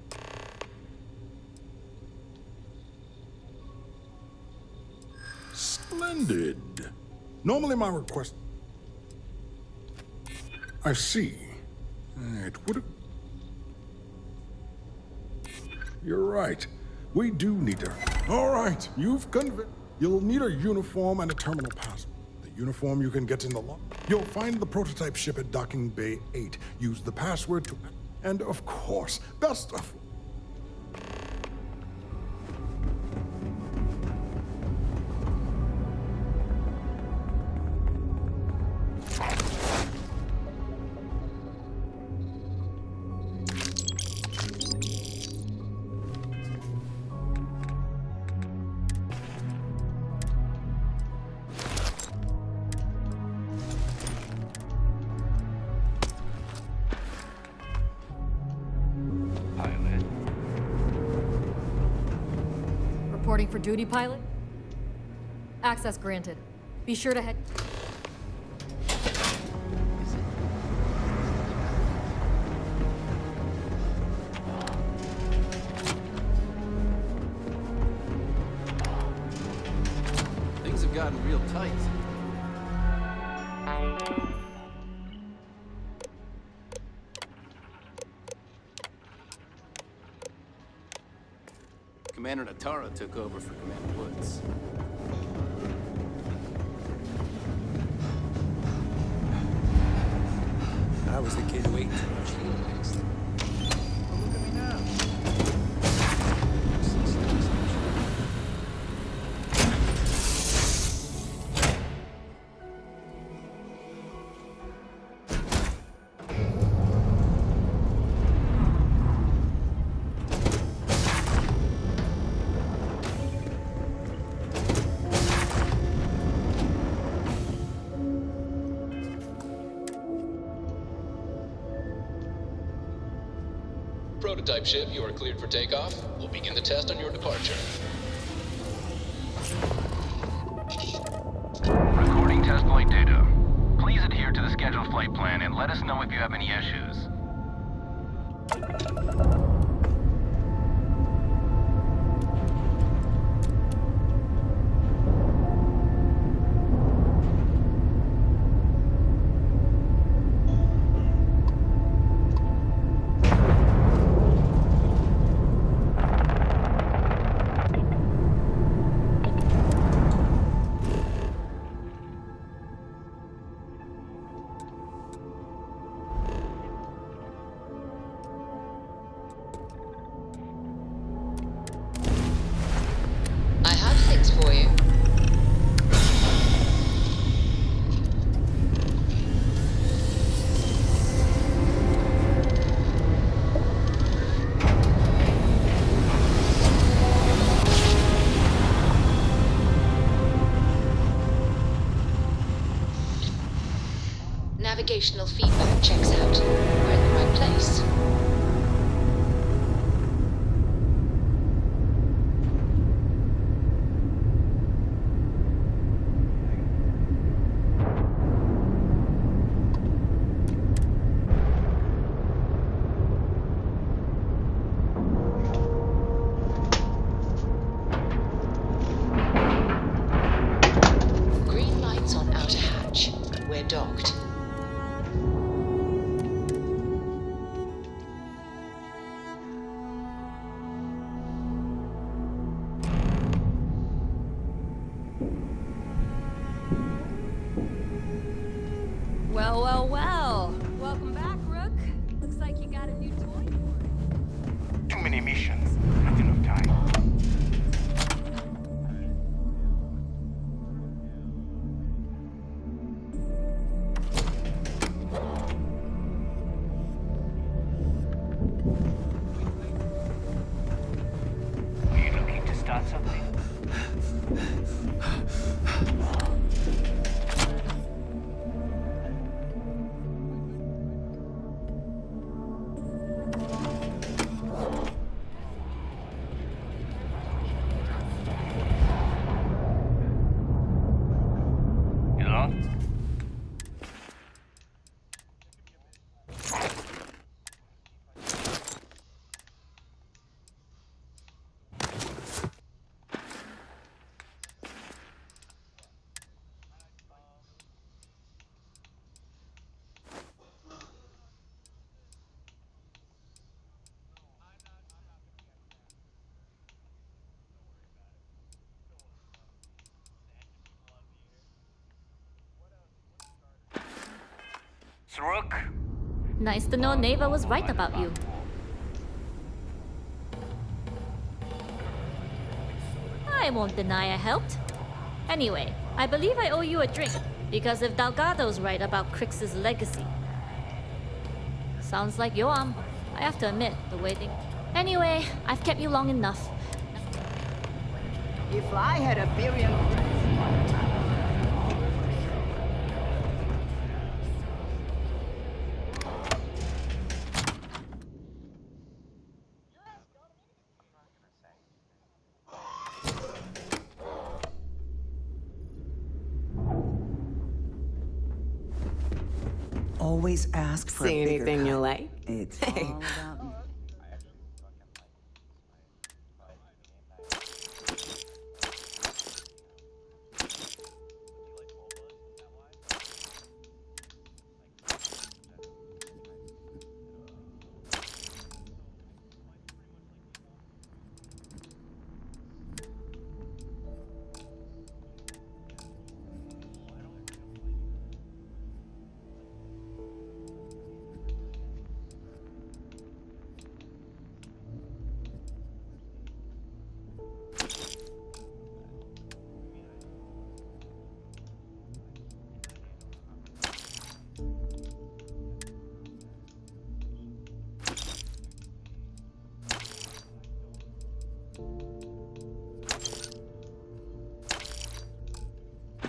Splendid. Normally my request... I see. It would have... You're right. We do need to... All right, you've convinced... You'll need a uniform and a terminal pass. The uniform you can get in the lot. You'll find the prototype ship at Docking Bay 8. Use the password to... And of course, best of... Reporting for duty, pilot. Access granted. Be sure to head... Things have gotten real tight. Commander Natara took over for Commander Woods. I was the kid who ate too much Helix. Well, look at me now. Prototype ship, you are cleared for takeoff. We'll begin the test on your departure. Recording test flight data. Please adhere to the scheduled flight plan and let us know if you have any issues. For you. Navigational feedback checks out. We're in the right place. Docked. Well, well, well. Welcome back, Rook. Looks like you got a new toy for it. Too many missions. Not enough time. Rook. Nice to know Neva was right about you. I won't deny I helped. Anyway, I believe I owe you a drink, because if Delgado's right about Crix's legacy... Sounds like you're on. I have to admit, the way they... Anyway, I've kept you long enough. If I had a billion... Always ask for See a bigger anything you cut. like? It's Hey. all about me.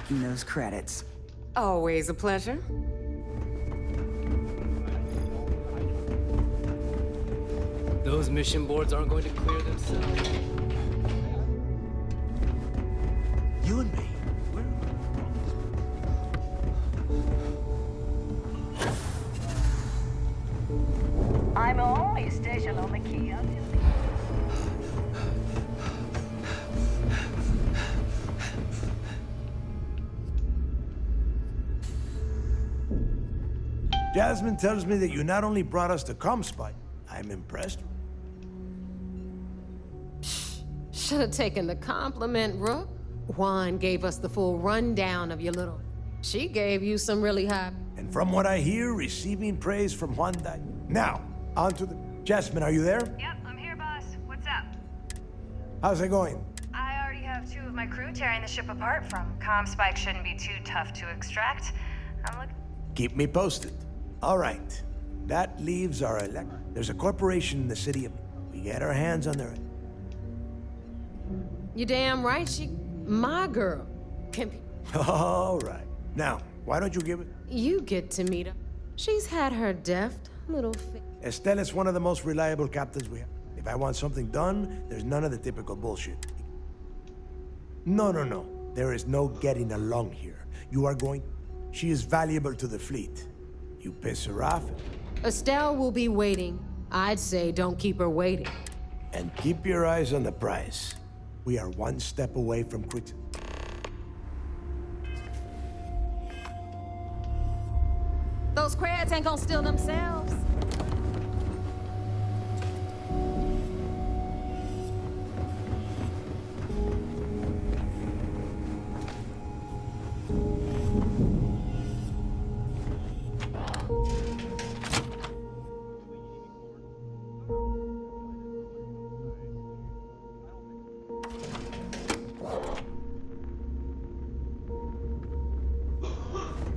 Those credits. Always a pleasure. Those mission boards aren't going to clear themselves. You and me. I'm only stationed on the key until Jasmine tells me that you not only brought us the ComSpy. I'm impressed. Should have taken the compliment, Rook. Juan gave us the full rundown of your little... She gave you some really high... And from what I hear, receiving praise from Juan Dai. Now, on to the... Jasmine, are you there? Yep, I'm here, boss. What's up? How's it going? I already have 2 of my crew tearing the ship apart from ComSpike. Shouldn't be too tough to extract. I'm looking... Keep me posted. All right. That leaves our elect... There's a corporation in the city of... We get our hands on their... You damn right she... My girl. Can be... All right. Now, why don't you give it... You get to meet her. She's had her deft little... Estelle is one of the most reliable captains we have. If I want something done, there's none of the typical bullshit. No. There is no getting along here. You are going... She is valuable to the fleet. You piss her off... Estelle will be waiting. I'd say don't keep her waiting. And keep your eyes on the prize. We are one step away from quit. Those crabs ain't gonna steal themselves.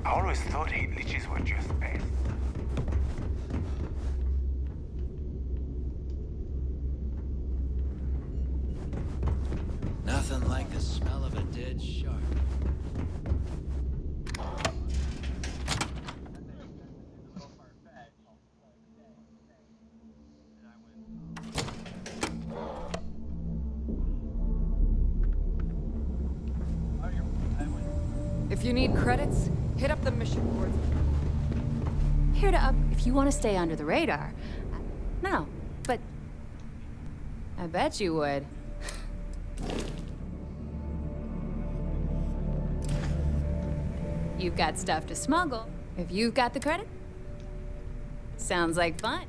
I always thought heat leeches were just pests. Nothing like the smell of a dead shark. If you need credits, hit up the mission boards. Here to up if you want to stay under the radar. No, but I bet you would. You've got stuff to smuggle. If you've got the credit, sounds like fun.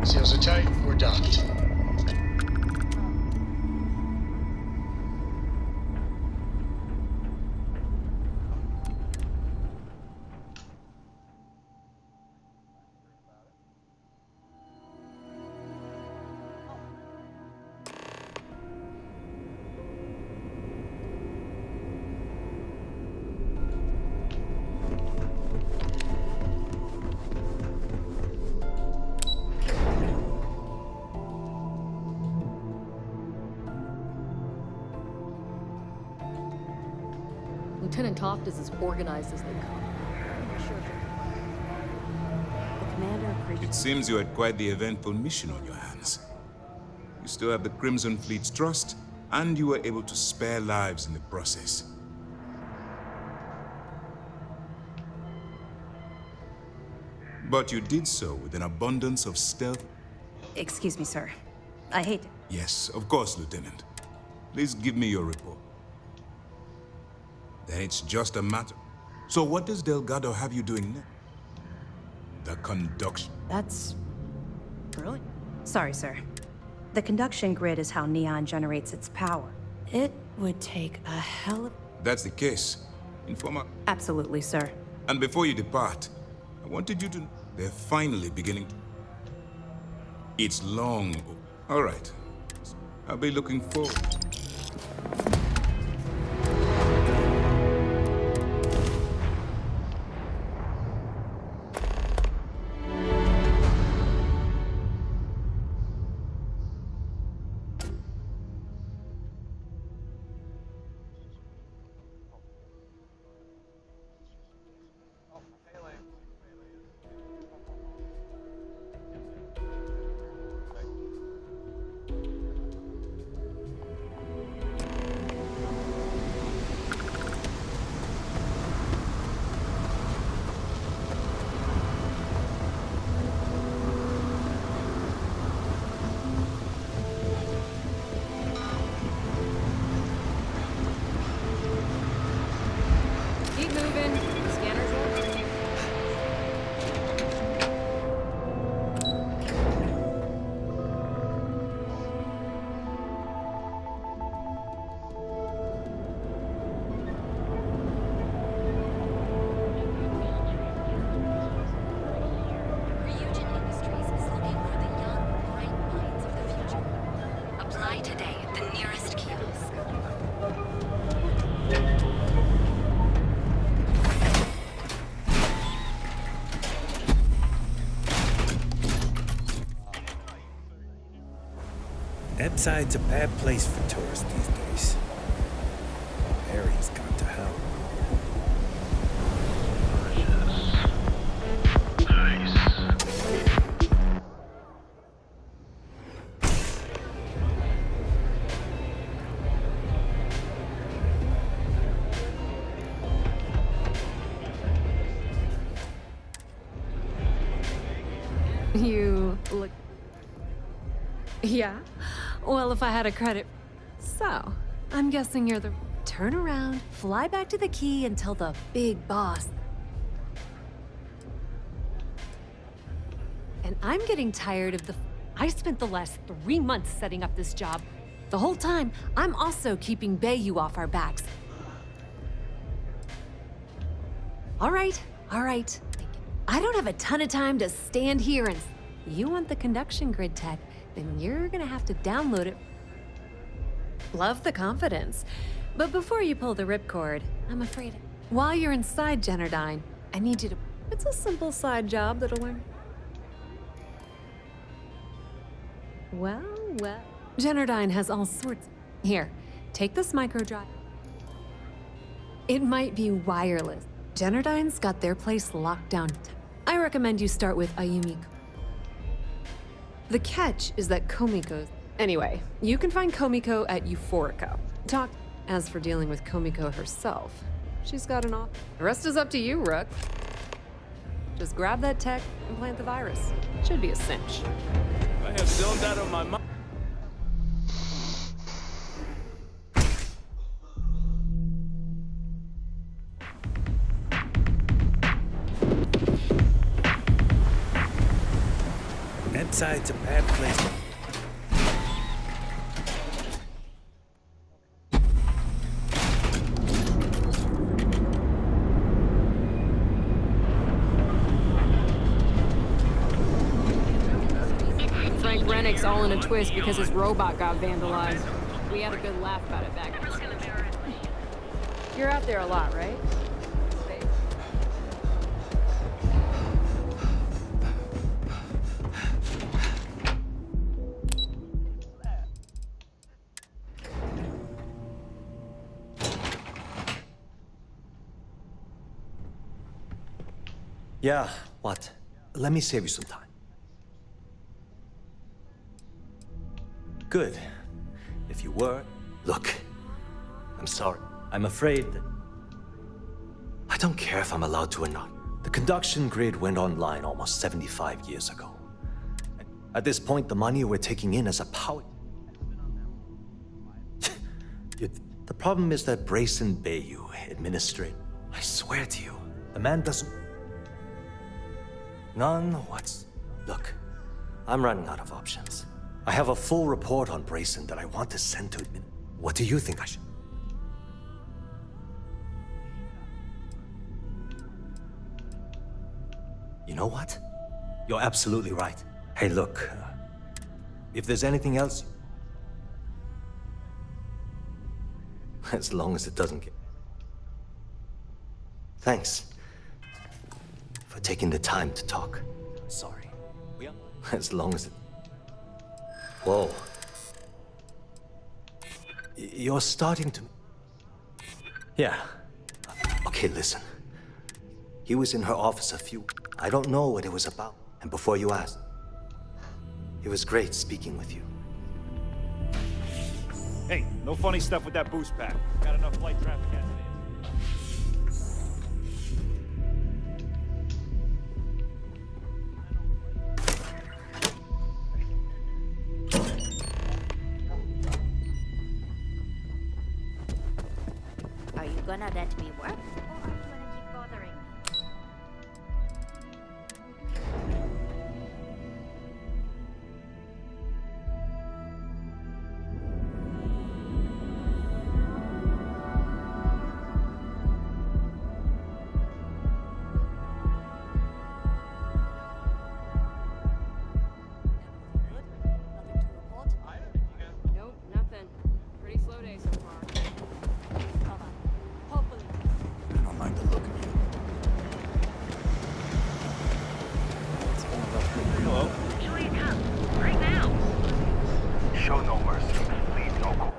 Seals are tight. We're docked. Lieutenant Toft is as organized as they come. The commander appreciates... It seems you had quite the eventful mission on your hands. You still have the Crimson Fleet's trust, and you were able to spare lives in the process. But you did so with an abundance of stealth. Excuse me, sir. I hate... Yes, of course, Lieutenant. Please give me your report. Then it's just a matter. So what does Delgado have you doing next? The conduction. That's... brilliant. Sorry, sir. The conduction grid is how Neon generates its power. It would take a hell of... That's the case. Informer. Absolutely, sir. And before you depart, I wanted you to... They're finally beginning. It's long. All right. I'll be looking forward. Keep moving. Scanners working. Apply today at the nearest kiosk. That side's a bad place for tourists these days. Area's gone to hell. You look... Yeah? Well, if I had a credit... So, I'm guessing you're the... Turn around, fly back to the key, and tell the big boss. And I'm getting tired of the... I spent the last 3 months setting up this job. The whole time, I'm also keeping Bayou off our backs. All right. I don't have a ton of time to stand here and... You want the conduction grid tech, then you're gonna have to download it. Love the confidence. But before you pull the ripcord, I'm afraid... While you're inside Jennerdyne, I need you to... It's a simple side job that'll learn... Well... Jennerdyne has all sorts... Here, take this micro drive. It might be wireless. Jennerdyne's got their place locked down. I recommend you start with Ayumi. The catch is that Komiko's... Anyway, you can find Komiko at Euphorica. Talk... As for dealing with Komiko herself, she's got an off... The rest is up to you, Rook. Just grab that tech and plant the virus. Should be a cinch. I have still that on my mind. Can't say it's a bad place. Frank Rennick's all in a twist because his robot got vandalized. We had a good laugh about it back in the day. You're out there a lot, right? Yeah, what? Let me save you some time. Good. If you were... Look, I'm sorry. I'm afraid that... I don't care if I'm allowed to or not. The conduction grid went online almost 75 years ago. At this point, the money we're taking in is a power... The problem is that Brayson Bayou, administrator... I swear to you, the man doesn't... None what's... Look, I'm running out of options. I have a full report on Brayson that I want to send to admin. What do you think I should... You know what? You're absolutely right. Hey, look, if there's anything else... As long as it doesn't get... Thanks for taking the time to talk. Sorry. As long as it... Whoa. You're starting to... Yeah. Okay, listen. He was in her office a few... I don't know what it was about. And before you asked, it was great speaking with you. Hey, no funny stuff with that boost pack. Got enough flight traffic as it is. Are you gonna let me work? Or are you gonna keep bothering me? Nope, nothing. Pretty slow day so far. Hold on. Hopefully. I don't like the look of you. Hello? Sure you come. Right now. Show no mercy. Leave no quarter.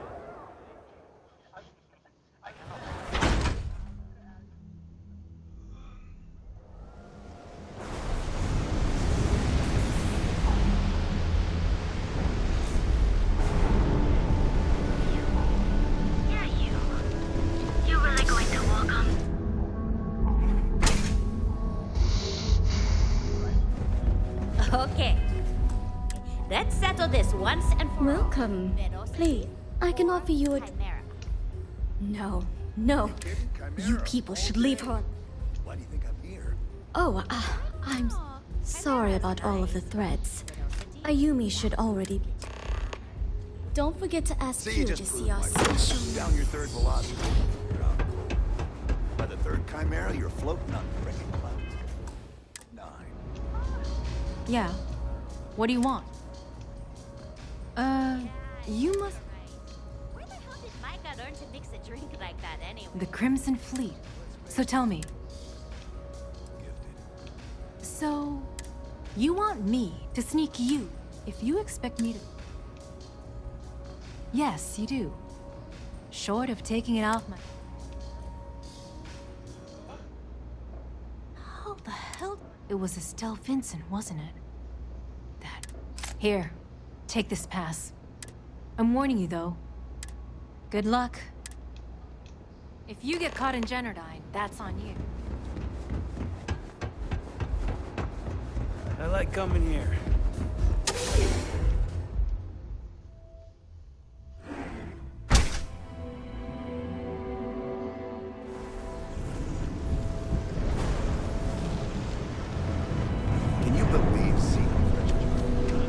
Yeah, you. You really going to welcome? Okay. Let's settle this once and for all. Welcome. Please, I can offer you a... No, no. You people should leave her. Why do you think I'm here? Oh, I'm sorry about all of the threats. Ayumi should already... Don't forget to ask Q to see us. Down your third velocity. You're out cold. By the third chimera, you're floating on freaking cloud 9. Yeah. What do you want? You must... Where the hell did Micah learn to mix a drink like that anyway? The Crimson Fleet. So tell me. So, you want me to sneak you if you expect me to... Yes, you do. Short of taking it off my... How the hell... It was Estelle Vincent, wasn't it? That... Here, take this pass. I'm warning you, though. Good luck. If you get caught in Generdyne, that's on you. I like coming here. Can you believe Seaton?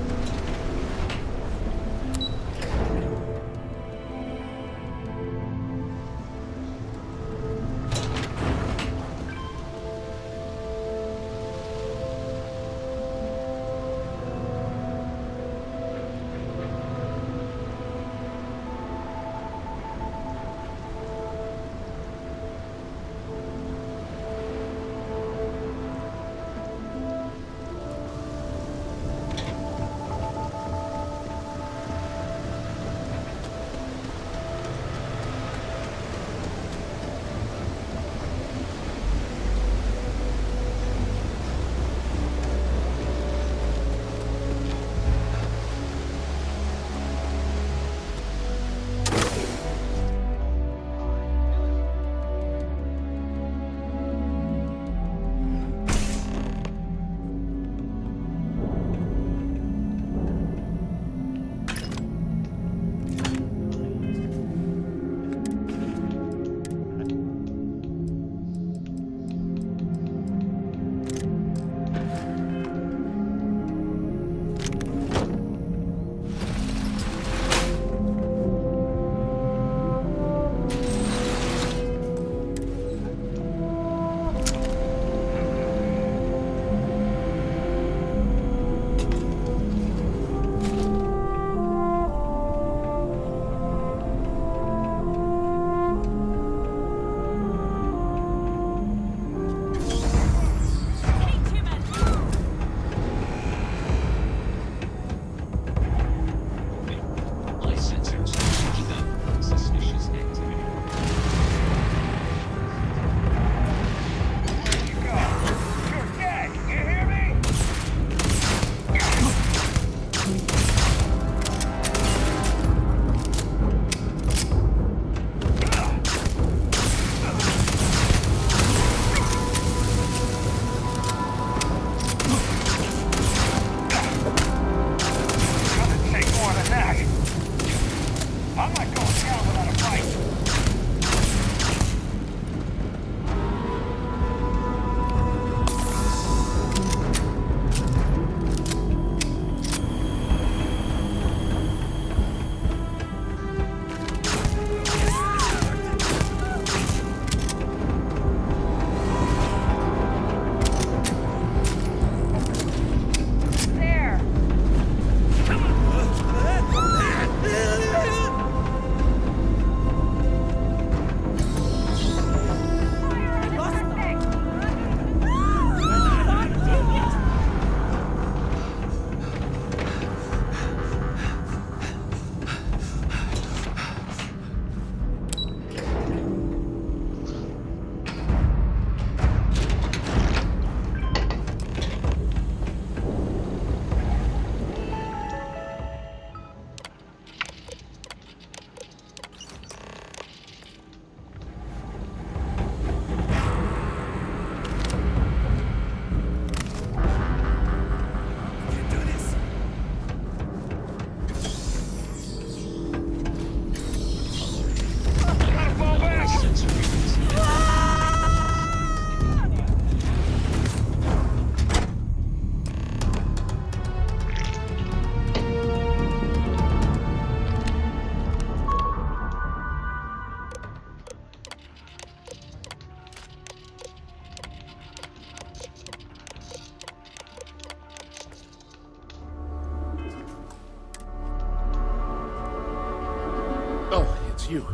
it's you.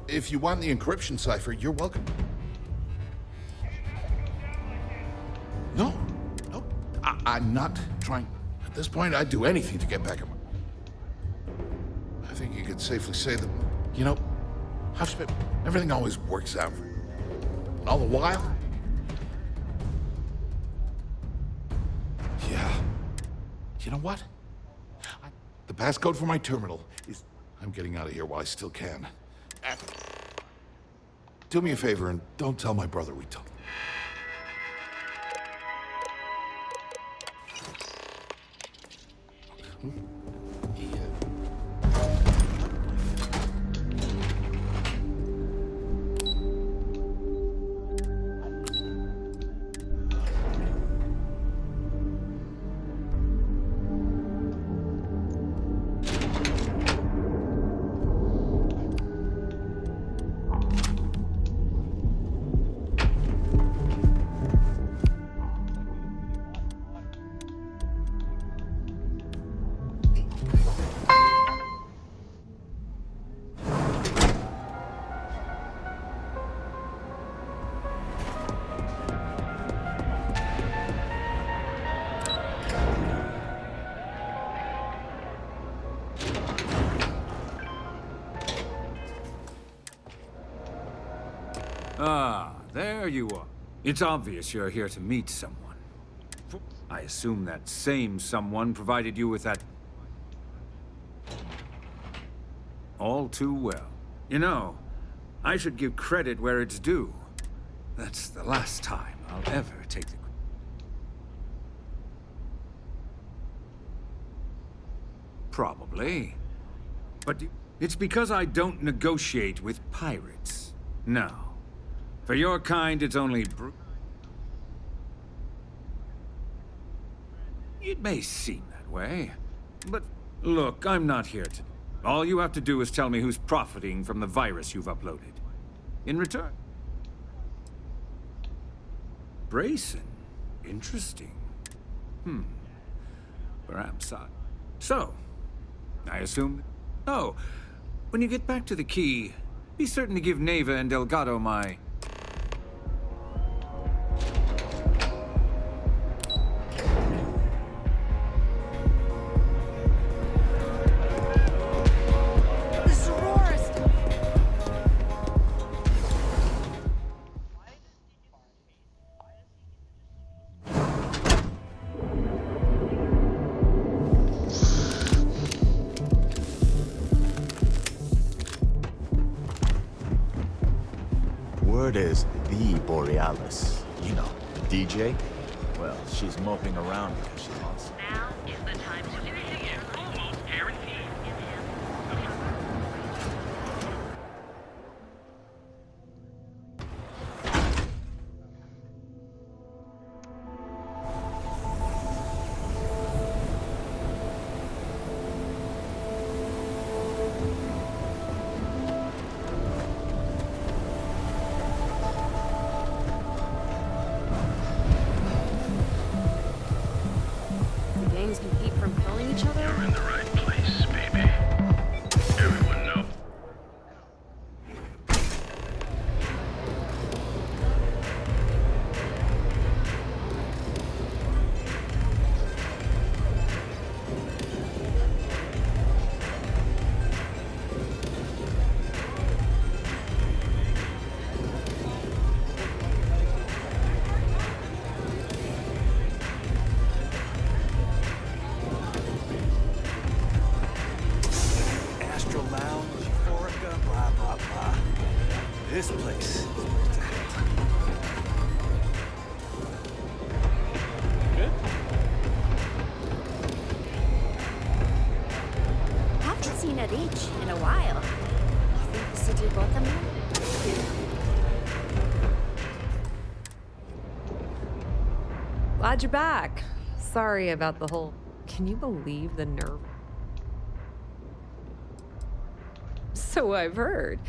If you want the encryption cipher, you're welcome. No, no, I'm not trying. At this point, I'd do anything to get back at my... I think you could safely say that, you know, everything always works out. And all the while... Yeah. You know what? The passcode for my terminal is... I'm getting out of here while I still can. Do me a favor and don't tell my brother we talked. Ah, there you are. It's obvious you're here to meet someone. I assume that same someone provided you with that... All too well. You know, I should give credit where it's due. That's the last time I'll ever take the... Probably. But it's because I don't negotiate with pirates. No. For your kind, it's only It may seem that way, but look, I'm not here to... All you have to do is tell me who's profiting from the virus you've uploaded. In return... Brayson. Interesting. Perhaps I... So, I assume... Oh, when you get back to the key, be certain to give Neva and Delgado my... Word is the Borealis. You know, the DJ? Well, she's moping around because she wants... Now is the time to do it. Almost guaranteed. Gangs can keep from killing each other? You're in the right place, baby. Everyone knows. Astro Lounge, Euphorica, blah, blah, blah. This place is where it's at. Good? Haven't seen a reach in a while. You think the city bought them all? Glad you're back. Sorry about the whole... Can you believe the nerve? So I've heard.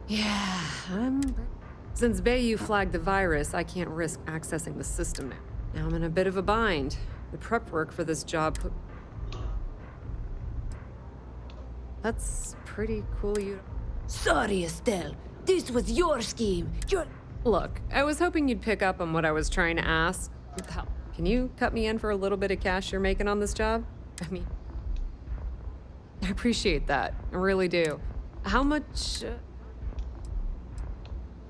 Yeah, Since Bayou flagged the virus, I can't risk accessing the system now. Now I'm in a bit of a bind. The prep work for this job put... That's pretty cool of you. Sorry, Estelle. This was your scheme. Look, I was hoping you'd pick up on what I was trying to ask. Can you cut me in for a little bit of cash you're making on this job? I mean, I appreciate that. I really do. How much?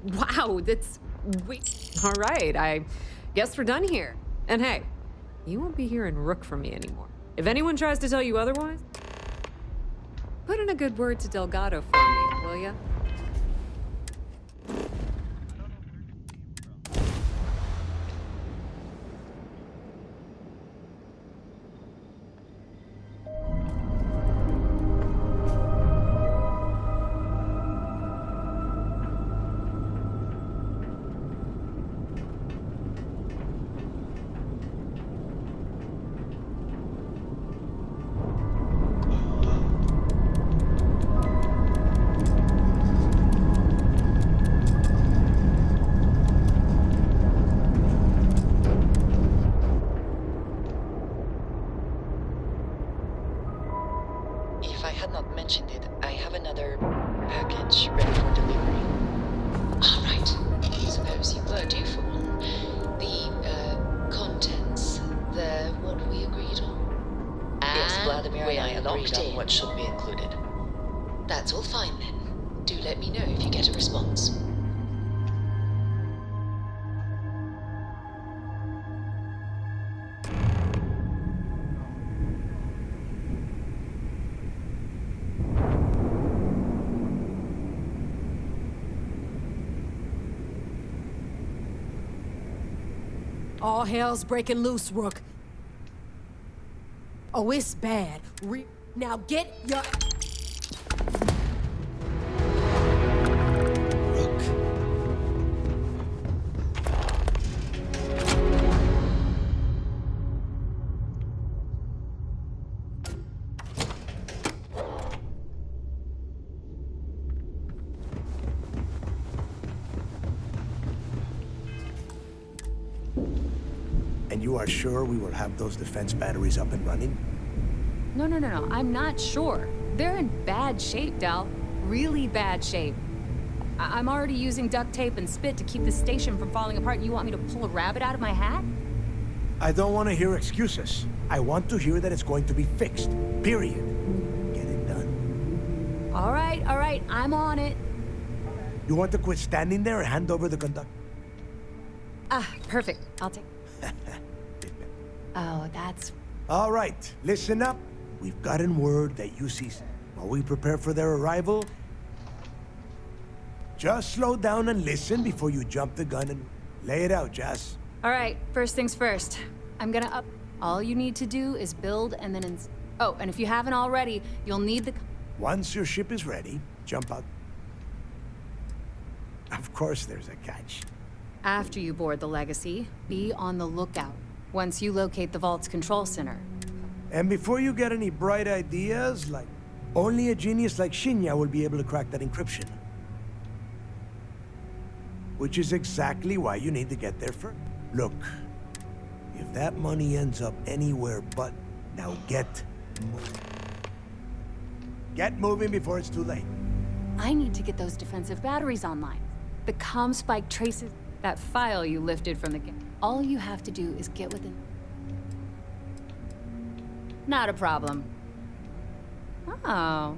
Wow, that's... All right, I guess we're done here. And hey, you won't be hearing rook from me anymore. If anyone tries to tell you otherwise, put in a good word to Delgado for me, will ya? If I had not mentioned it, I have another package ready for delivery. All right. Suppose you were due for one. The contents, what we agreed on. Yes, Vladimir and I agreed on what should be included. That's all fine then. Do let me know if you get a response. All hell's breaking loose, Rook. Oh, it's bad. Now get your... And you are sure we will have those defense batteries up and running? No. I'm not sure. They're in bad shape, Del. Really bad shape. I'm already using duct tape and spit to keep the station from falling apart. You want me to pull a rabbit out of my hat? I don't want to hear excuses. I want to hear that it's going to be fixed. Period. Get it done. All right. I'm on it. You want to quit standing there and hand over the conduct? Ah, perfect. I'll take... Oh, that's... All right, listen up. We've gotten word that UC... While we prepare for their arrival, just slow down and listen before you jump the gun and lay it out, Jazz. All right, first things first. I'm gonna up... All you need to do is build and then... Oh, and if you haven't already, you'll need the... Once your ship is ready, jump out. Of course there's a catch. After you board the Legacy, be on the lookout once you locate the Vault's control center. And before you get any bright ideas, like, only a genius like Shinya will be able to crack that encryption. Which is exactly why you need to get there first. Look, if that money ends up anywhere but... Now get moving. Get moving before it's too late. I need to get those defensive batteries online. The comm spike traces that file you lifted from the game. All you have to do is get within... Not a problem. Oh.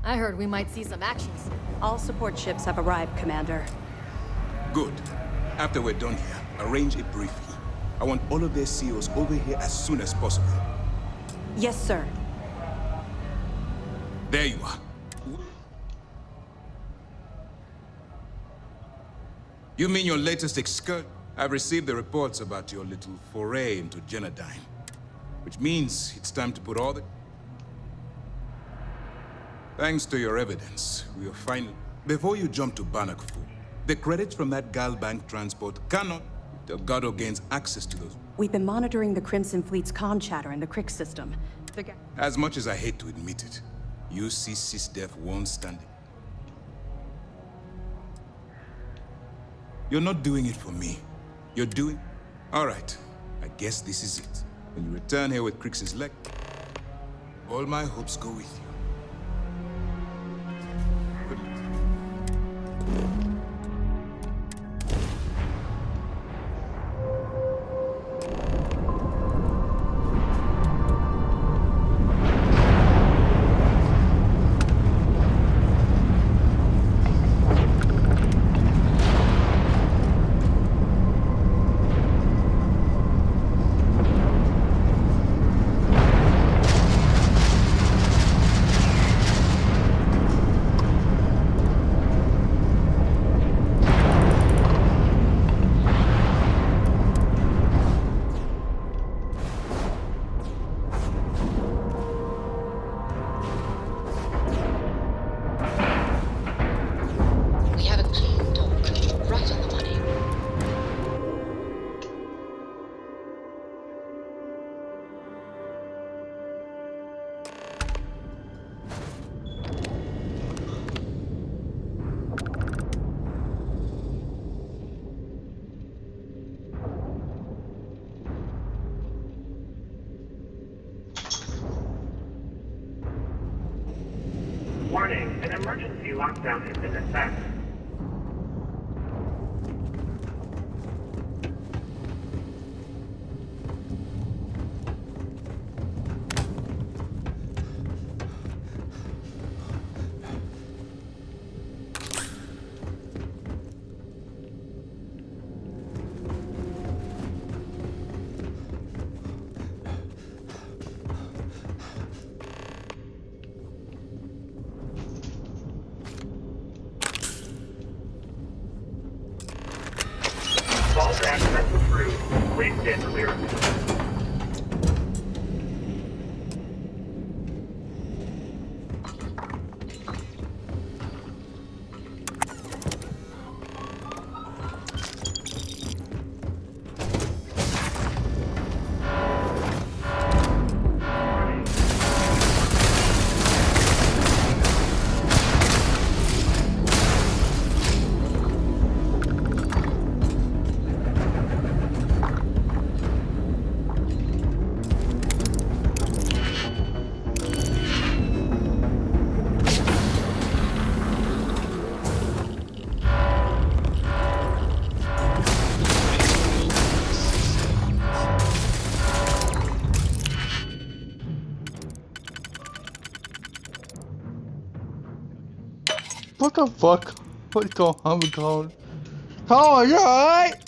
I heard we might see some action soon. All support ships have arrived, Commander. Good. After we're done here, arrange a briefing. I want all of their CEOs over here as soon as possible. Yes, sir. There you are. You mean your latest excursion? I've received the reports about your little foray into Genodyne, which means it's time to put all the... Thanks to your evidence, we are finally... Before you jump to Bannockful, the credits from that Galbank transport cannot... Delgado gains access to those. We've been monitoring the Crimson Fleet's comm chatter in the Crick system. As much as I hate to admit it, UC SysDef won't stand it. You're not doing it for me. You're doing... All right, I guess this is it. When you return here with Crix's leg, all my hopes go with you. Warning, an emergency lockdown has been effect. Vault access approved. Please stand clear. What the fuck? What's going on? Oh, you alright?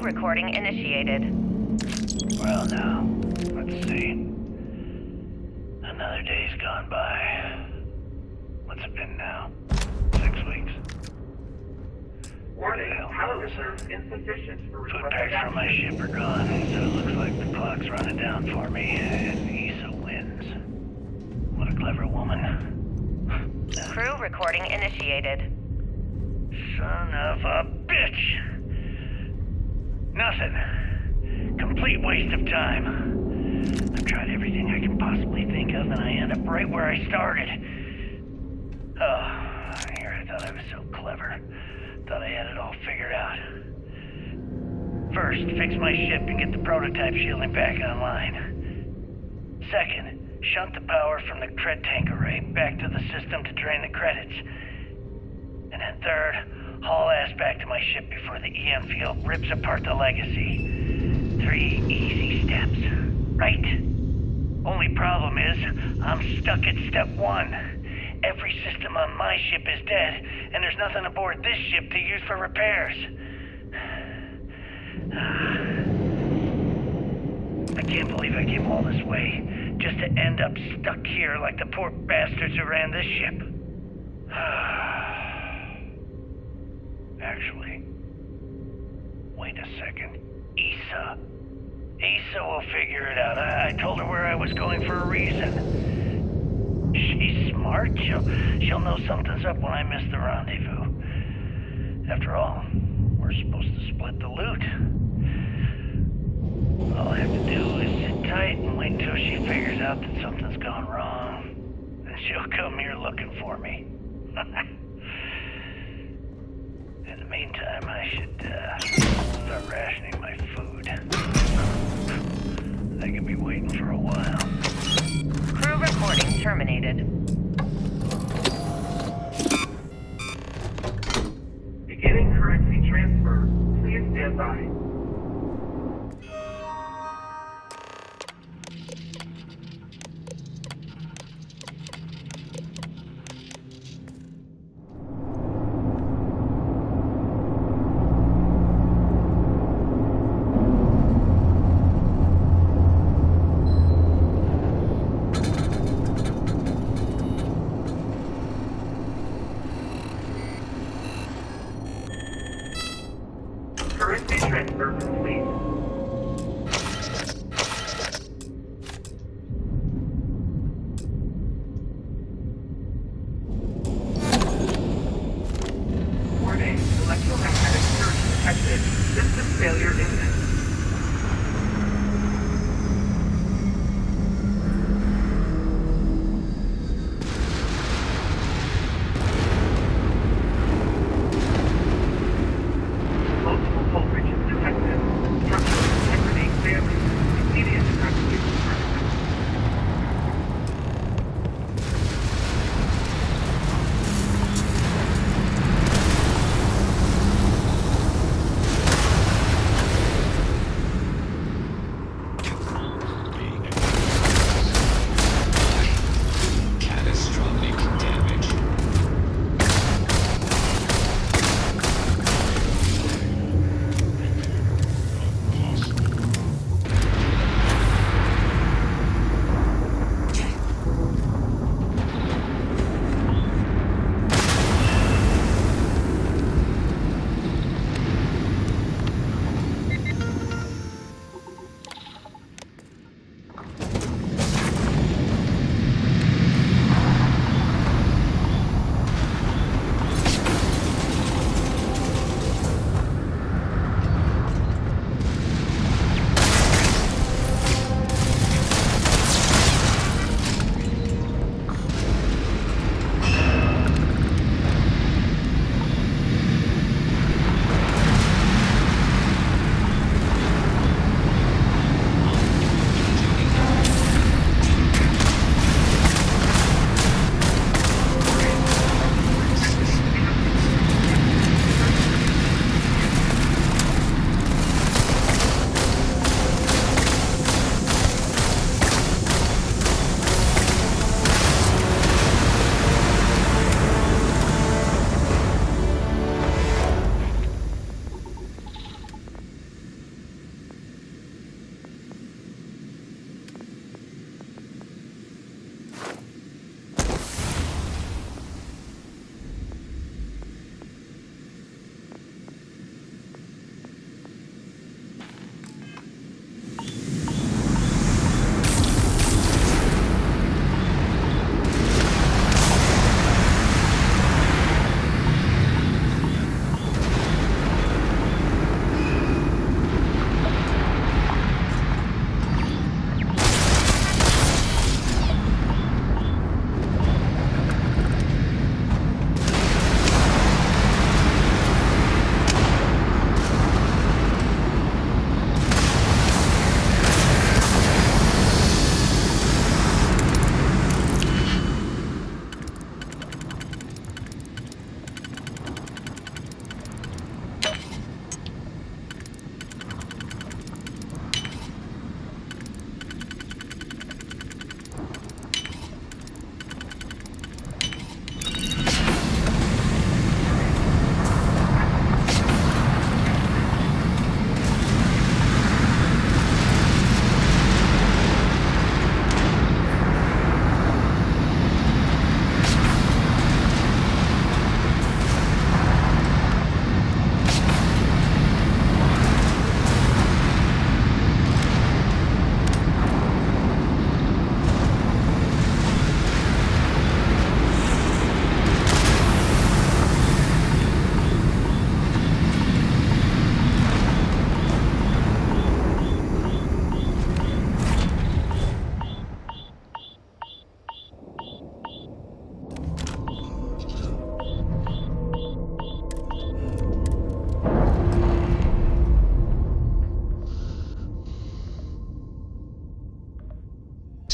recording initiated. Well, now, let's see. Another day's gone by. What's it been now? 6 weeks. Warning, power reserves insufficient for Food packs from my ship are gone, so it looks like the clock's running down for me, and Issa wins. What a clever woman. Crew recording initiated. Son of a bitch! Nothing. Complete waste of time. I've tried everything I can possibly think of, and I end up right where I started. Oh, here I thought I was so clever. Thought I had it all figured out. First, fix my ship and get the prototype shielding back online. Second, shunt the power from the cred tank array back to the system to drain the credits. And then third, haul ass back to my ship before the EM field rips apart the legacy. 3 easy steps, right? Only problem is, I'm stuck at step 1. Every system on my ship is dead, and there's nothing aboard this ship to use for repairs. I can't believe I came all this way, just to end up stuck here like the poor bastards who ran this ship. Actually, wait a second. Issa will figure it out. I told her where I was going for a reason. She's smart. She'll know something's up when I miss the rendezvous. After all, we're supposed to split the loot. All I have to do is sit tight and wait until she figures out that something's gone wrong. And she'll come here looking for me. In the meantime, I should start rationing my food. They could be waiting for a while. Crew recording terminated. Beginning currency transfer. Please stand by.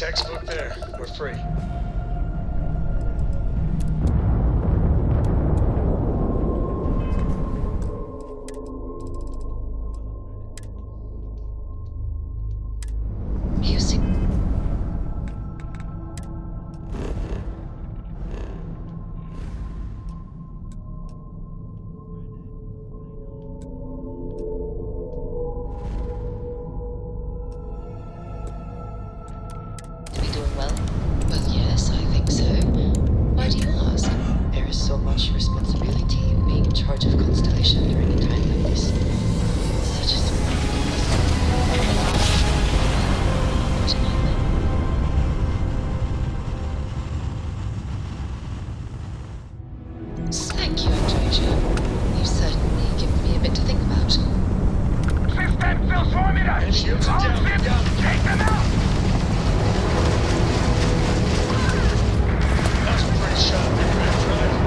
Textbook there. We're free. Music. To be doing well? Well, yes, I think so. Why do you ask? There is so much responsibility in being in charge of Constellation during a time like this. Such as what am I then? Thank you, Androsia. You've certainly given me a bit to think about. System still swarming us! Any shields are down, down. Take them out! That's a pretty shot. Red drive.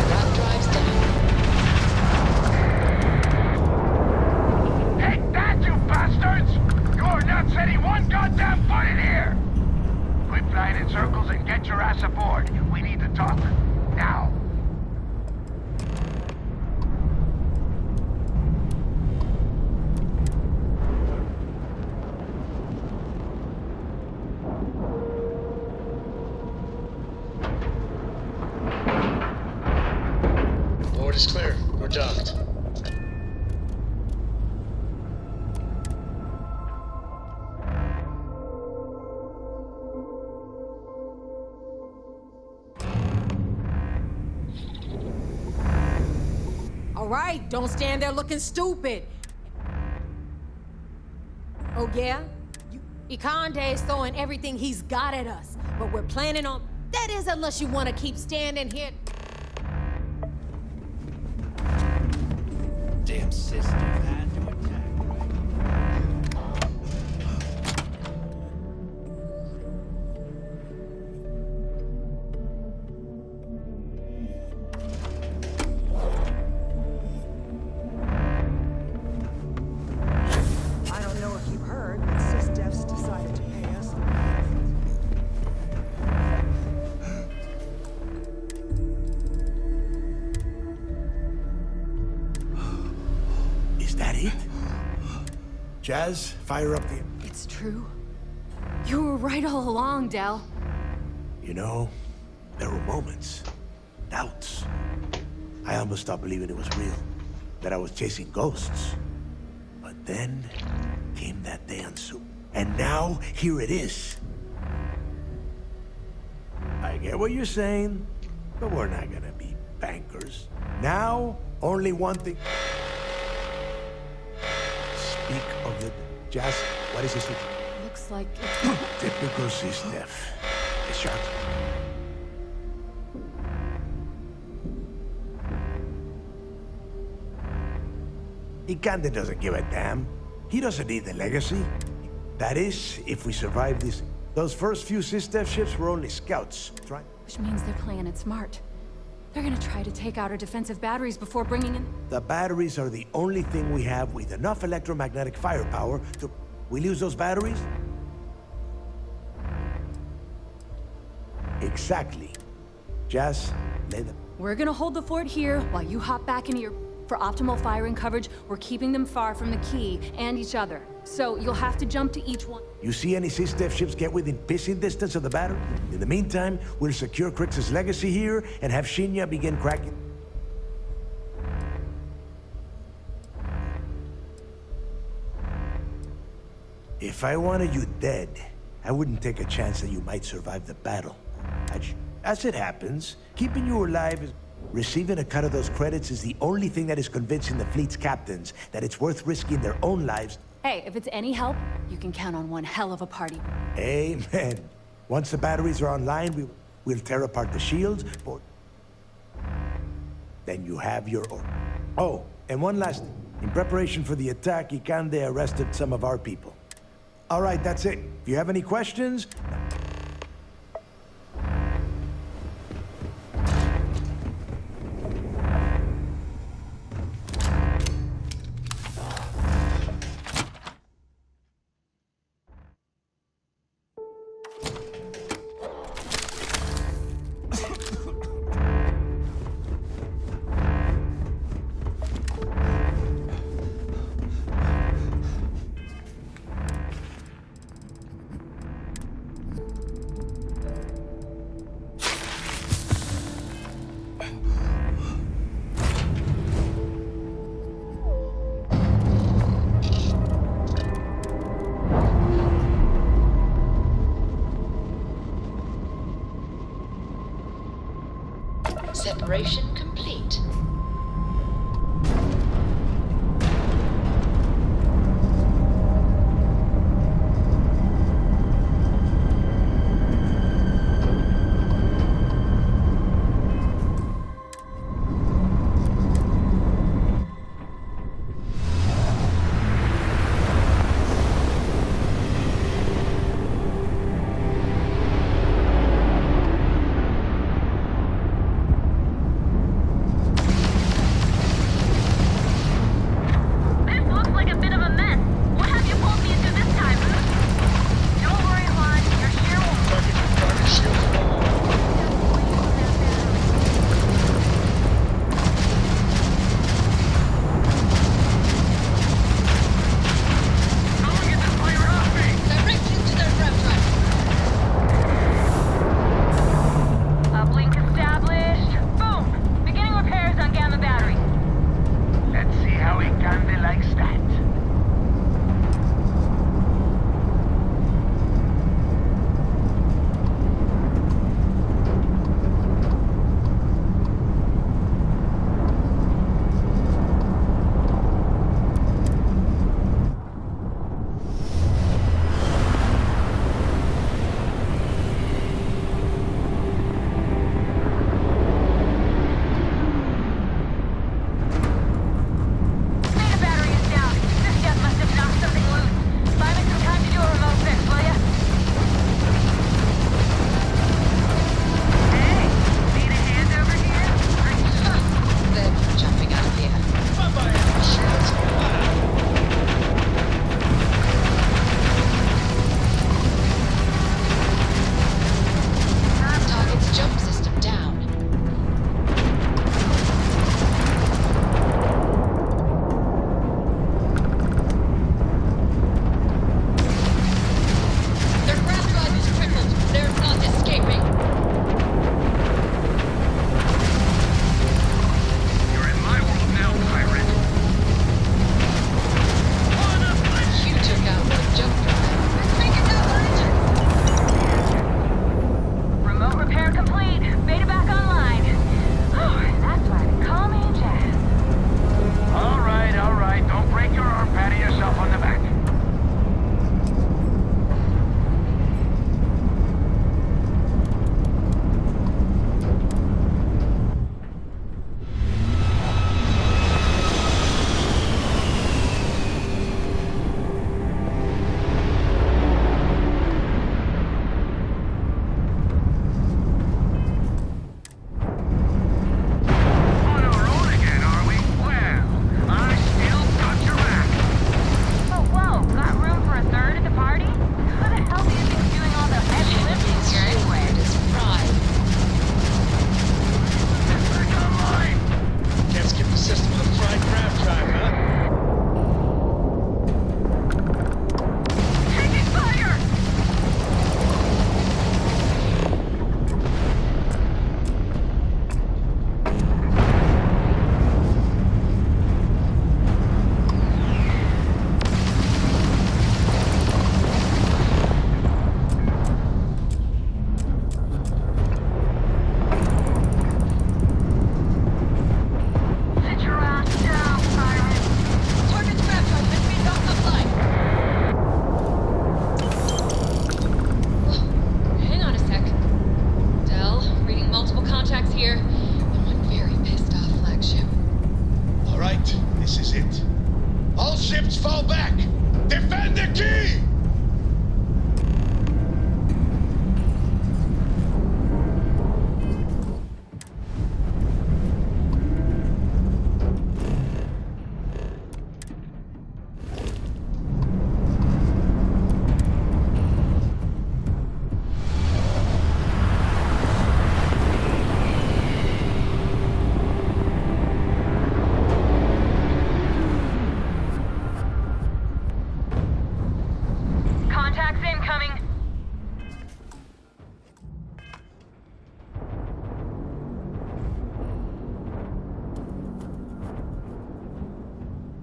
Wrap drives down. Take that, you bastards! You're not setting one goddamn foot in here! Quit flying in circles and get your ass aboard. We need to talk. Now. Board is clear. We're docked. All right, don't stand there looking stupid. Oh, yeah? Ikande's throwing everything he's got at us, but we're planning on... That is, unless you want to keep standing here. Damn system had to attack, right? I don't know if you've heard, but SysDef's decided to pay us. Is that it? Jazz, fire up the... It's true. You were right all along, Del. You know, there were moments, doubts. I almost stopped believing it was real, that I was chasing ghosts. But then came that day on Soup. And now, here it is. I get what you're saying, but we're not gonna be bankers. Now, only one thing. Speak of the... Jazz, what is this? Looks like Typical SysDef. It's sharp. He kinda doesn't give a damn. He doesn't need the legacy. That is, if we survive this. Those first few SysDef ships were only scouts. Try. Which means they're playing it smart. They're gonna try to take out our defensive batteries before bringing in... The batteries are the only thing we have with enough electromagnetic firepower to... We lose those batteries? Exactly. Jazz, lay them. We're gonna hold the fort here while you hop back into your... For optimal firing coverage, we're keeping them far from the key and each other. So you'll have to jump to each one. You see any SysDef ships get within pissing distance of the battery? In the meantime, we'll secure Crix's legacy here and have Shinya begin cracking. If I wanted you dead, I wouldn't take a chance that you might survive the battle. As it happens, keeping you alive is... Receiving a cut of those credits is the only thing that is convincing the fleet's captains that it's worth risking their own lives. Hey, if it's any help, you can count on one hell of a party. Amen. Once the batteries are online, we'll tear apart the shields, but... Then you have your own. Oh, and one last thing. In preparation for the attack, Ikande arrested some of our people. All right, that's it. If you have any questions... Calibration complete.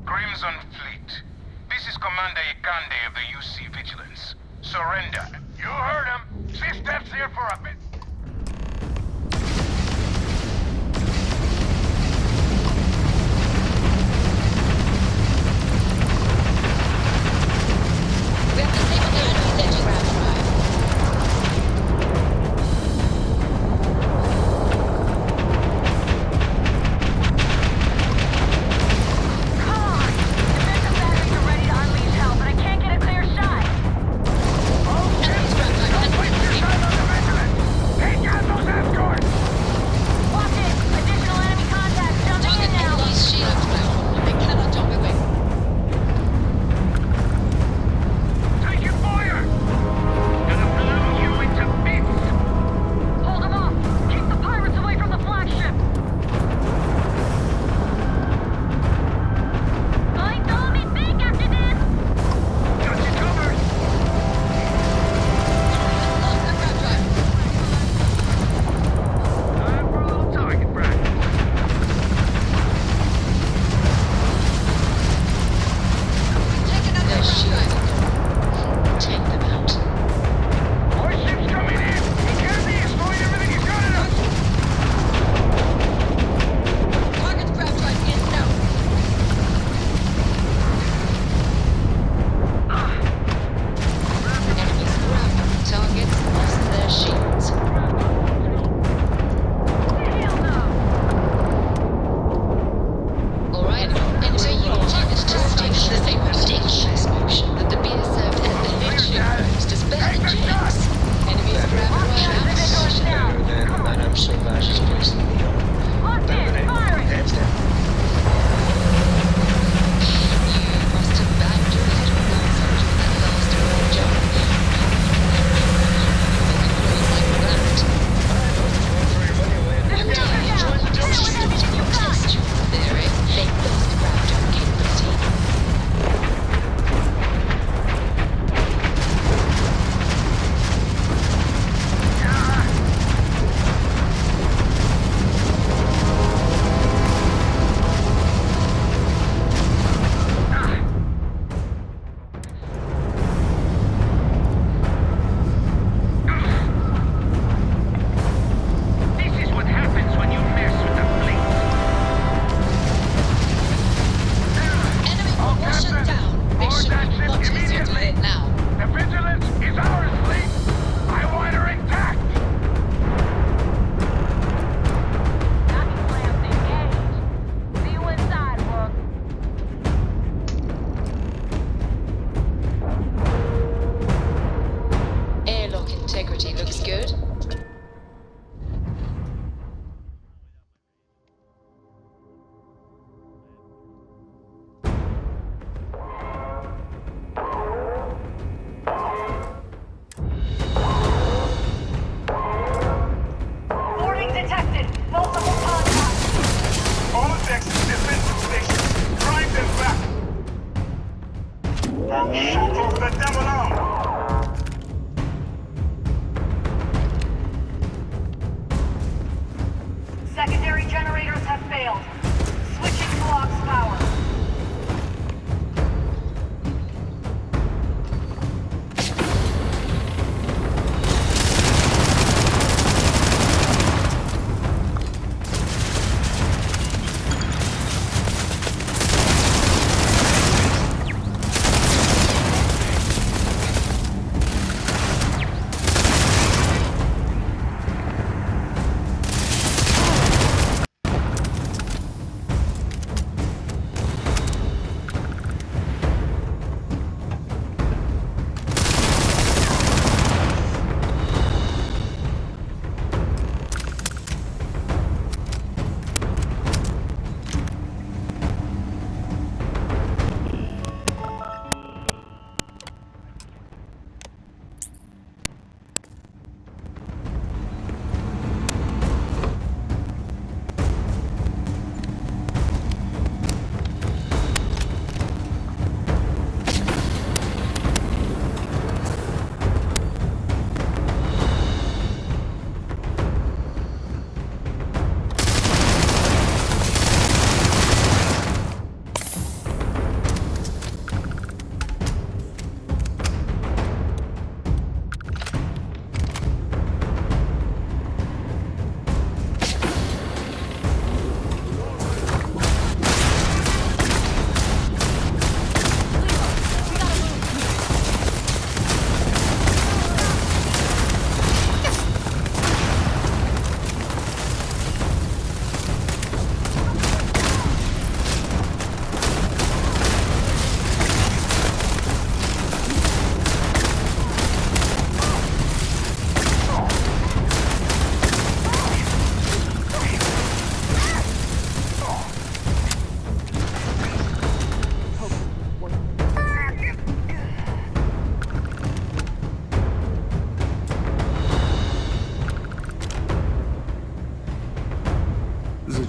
Crimson Fleet. This is Commander Ikande of the UC Vigilance. Surrender. You heard him. 6 steps here for a bit.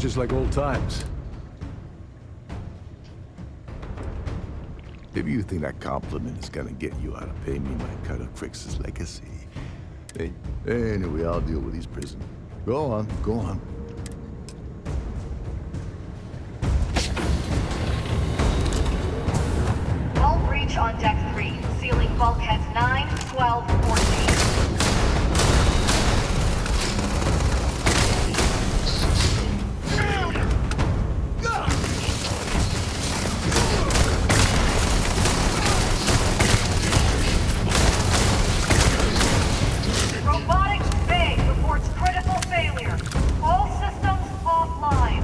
just like old times. Maybe you think that compliment is gonna get you out of paying me my cut of Crix's legacy. Hey, anyway, I'll deal with these prisoners. Go on, go on. All breach on deck 3, sealing bulkheads 9, 12, 14. Robotics Bay reports critical failure. All systems offline.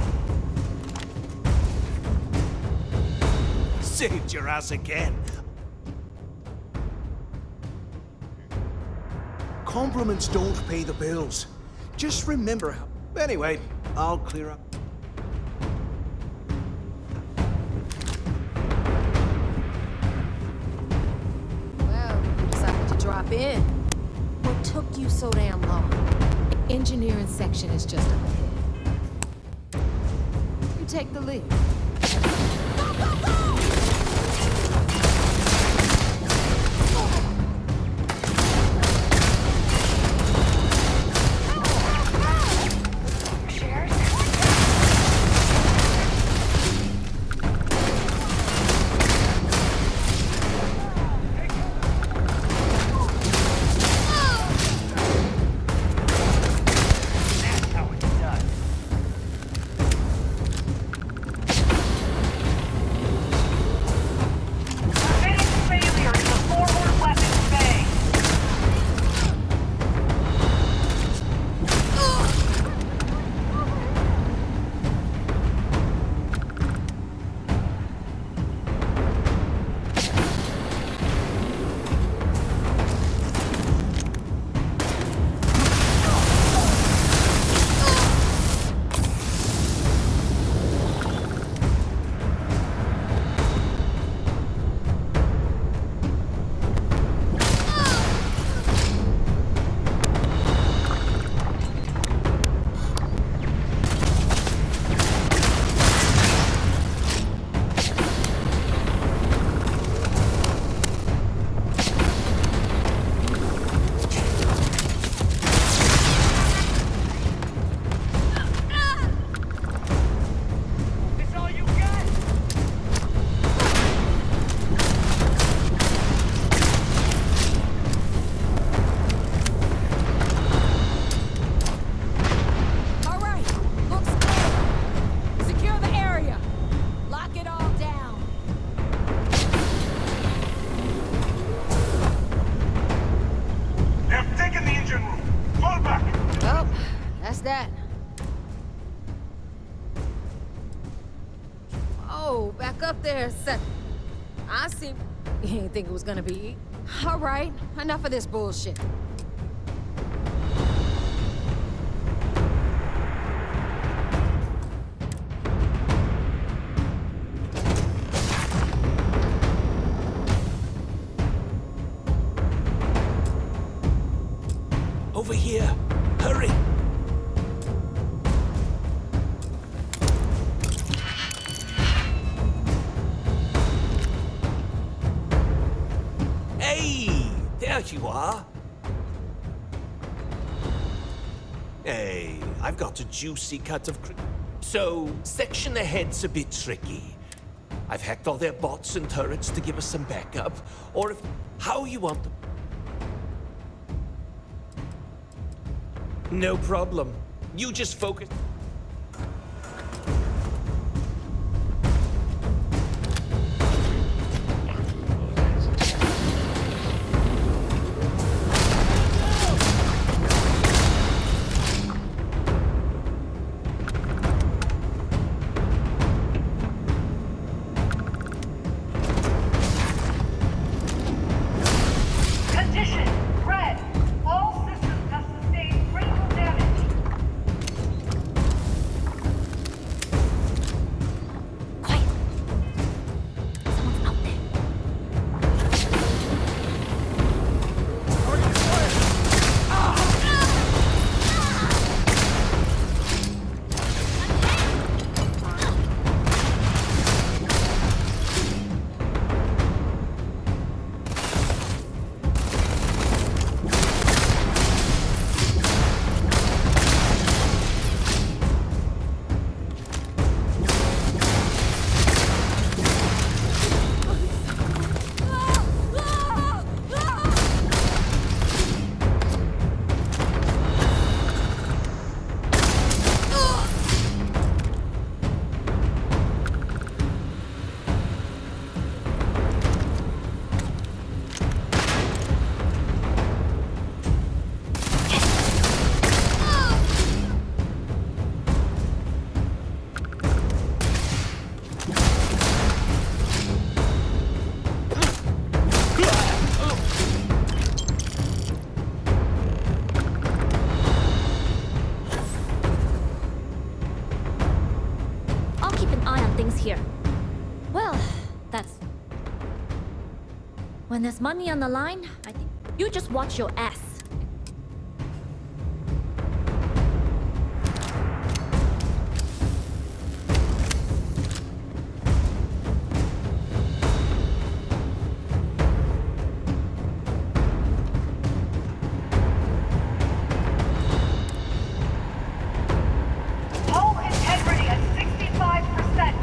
Saved your ass again. Compliments don't pay the bills. Just remember how... Anyway, I'll clear up. Well, you decided to drop in. What took you so damn long? Engineering section is just up ahead. You take the lead. Go, go, go! That. Oh, back up there, Seth. I see. You didn't think it was gonna be. All right, enough of this bullshit. Over here. Hurry. Hey, there you are. Hey, I've got a juicy cut of so, section ahead's a bit tricky. I've hacked all their bots and turrets to give us some backup, or if... how you want them. No problem. You just focus... When there's money on the line, I think you just watch your ass. Hull integrity at 65%.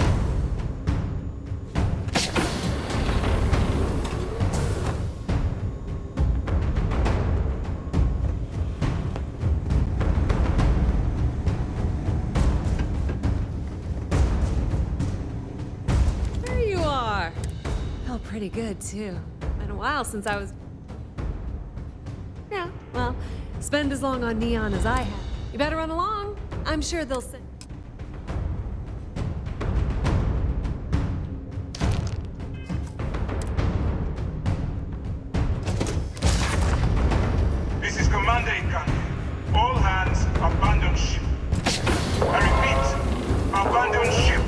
There you are. Felt pretty good, too. Been a while since I was... Yeah, well, spend as long on Neon as I have. You better run along. I'm sure they'll send... This is Commander Ikande. All hands, abandon ship. I repeat, abandon ship.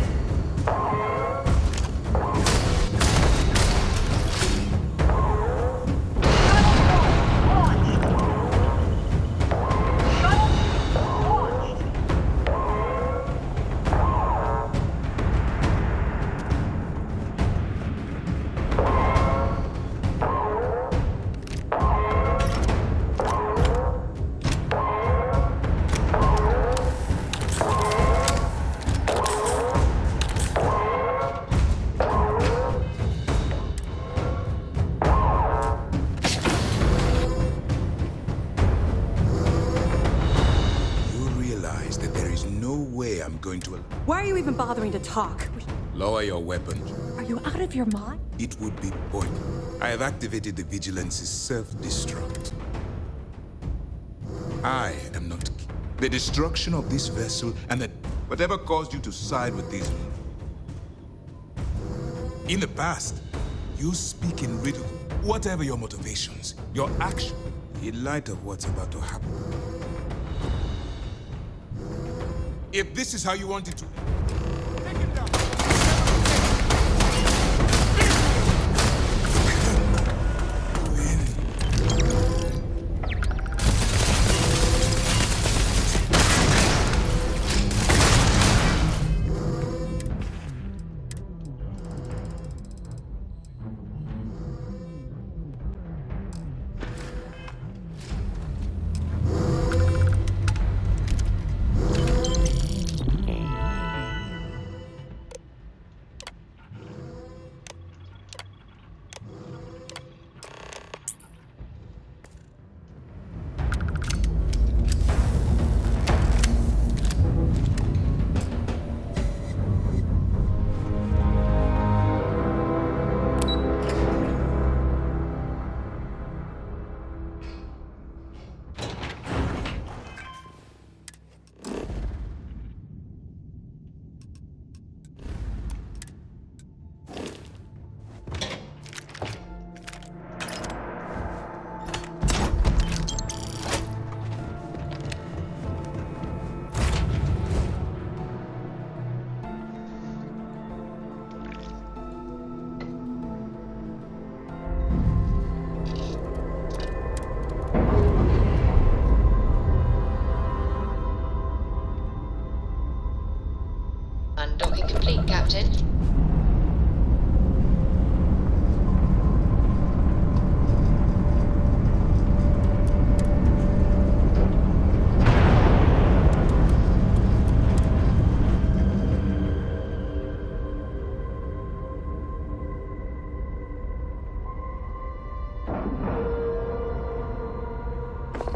Why are you even bothering to talk? Lower your weapon. Are you out of your mind? It would be pointless. I have activated the Vigilance's self-destruct. I am not key. The destruction of this vessel and that whatever caused you to side with these... In the past, you speak in riddle. Whatever your motivations, your action, in light of what's about to happen. If this is how you want it to... Take him down. Undocking complete, Captain.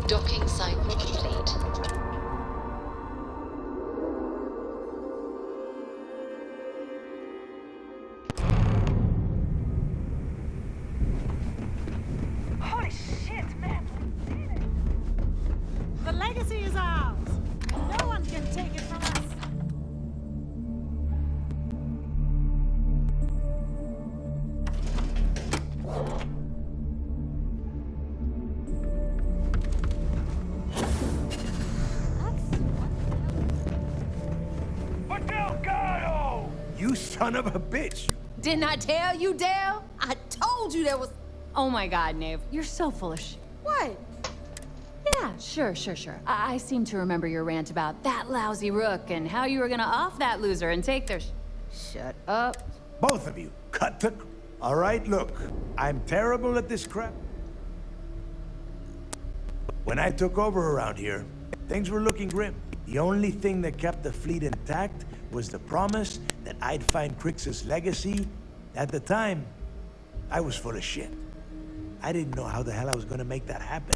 Docking cycle complete. Holy shit, man! The legacy is ours. No one can take it from us. You son of a bitch! Didn't I tell you, Dale? I told you there was... Oh my god, Nave, you're so full of shit. What? Yeah, sure. I seem to remember your rant about that lousy Rook and how you were gonna off that loser and take their Shut up. Both of you, cut the... All right, look, I'm terrible at this crap. When I took over around here, things were looking grim. The only thing that kept the fleet intact was the promise that I'd find Crix's legacy. At the time, I was full of shit. I didn't know how the hell I was gonna make that happen.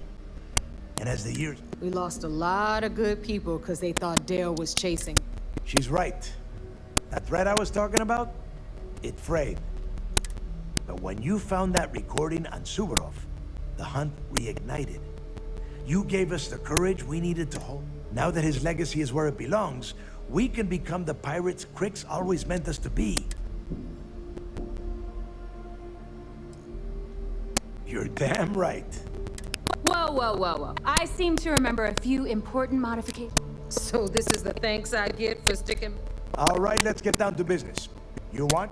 And as the years... We lost a lot of good people because they thought Dale was chasing. She's right. That threat I was talking about, it frayed. But when you found that recording on Suvorov, the hunt reignited. You gave us the courage we needed to hold. Now that his legacy is where it belongs, we can become the pirates Crix always meant us to be. You're damn right. Whoa. I seem to remember a few important modifications. So this is the thanks I get for sticking... All right, let's get down to business. You want?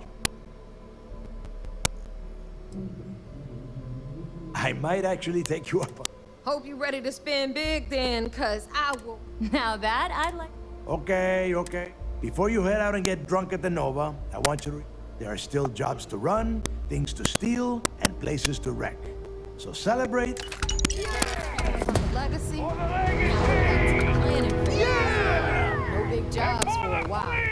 I might actually take you up on... Hope you're ready to spend big then, cause I will... Now that I'd like... Okay. Before you head out and get drunk at the Nova, I want you to... There are still jobs to run, things to steal, and places to wreck. So celebrate. From the legacy, now we're back to the planning phase. No big jobs for a while.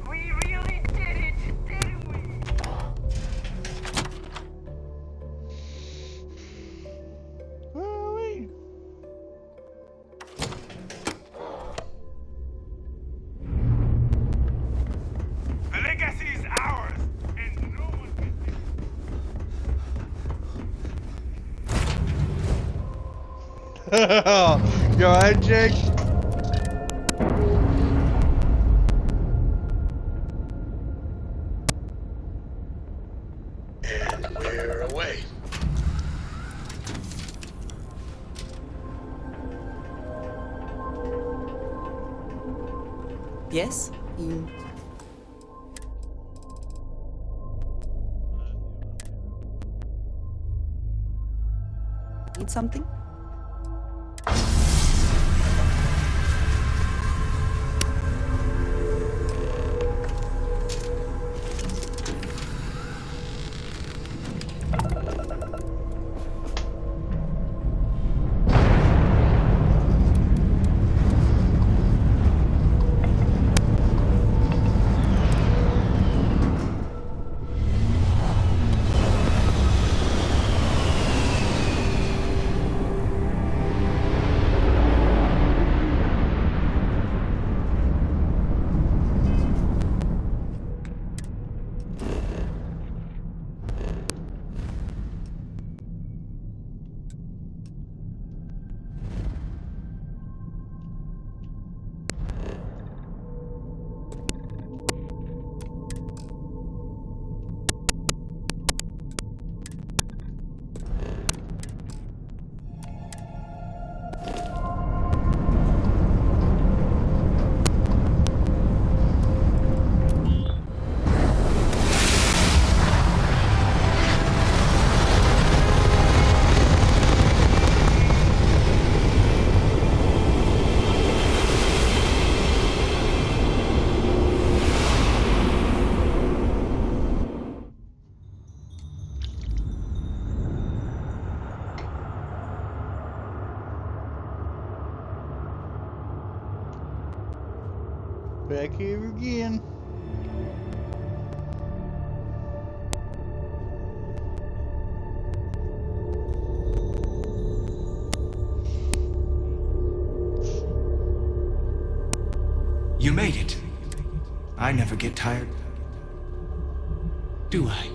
We really did it, didn't we? The legacy is ours, and no one can You alright, Jake? And we're away. Yes? You... Need something? Back here again. You made it. I never get tired. Do I?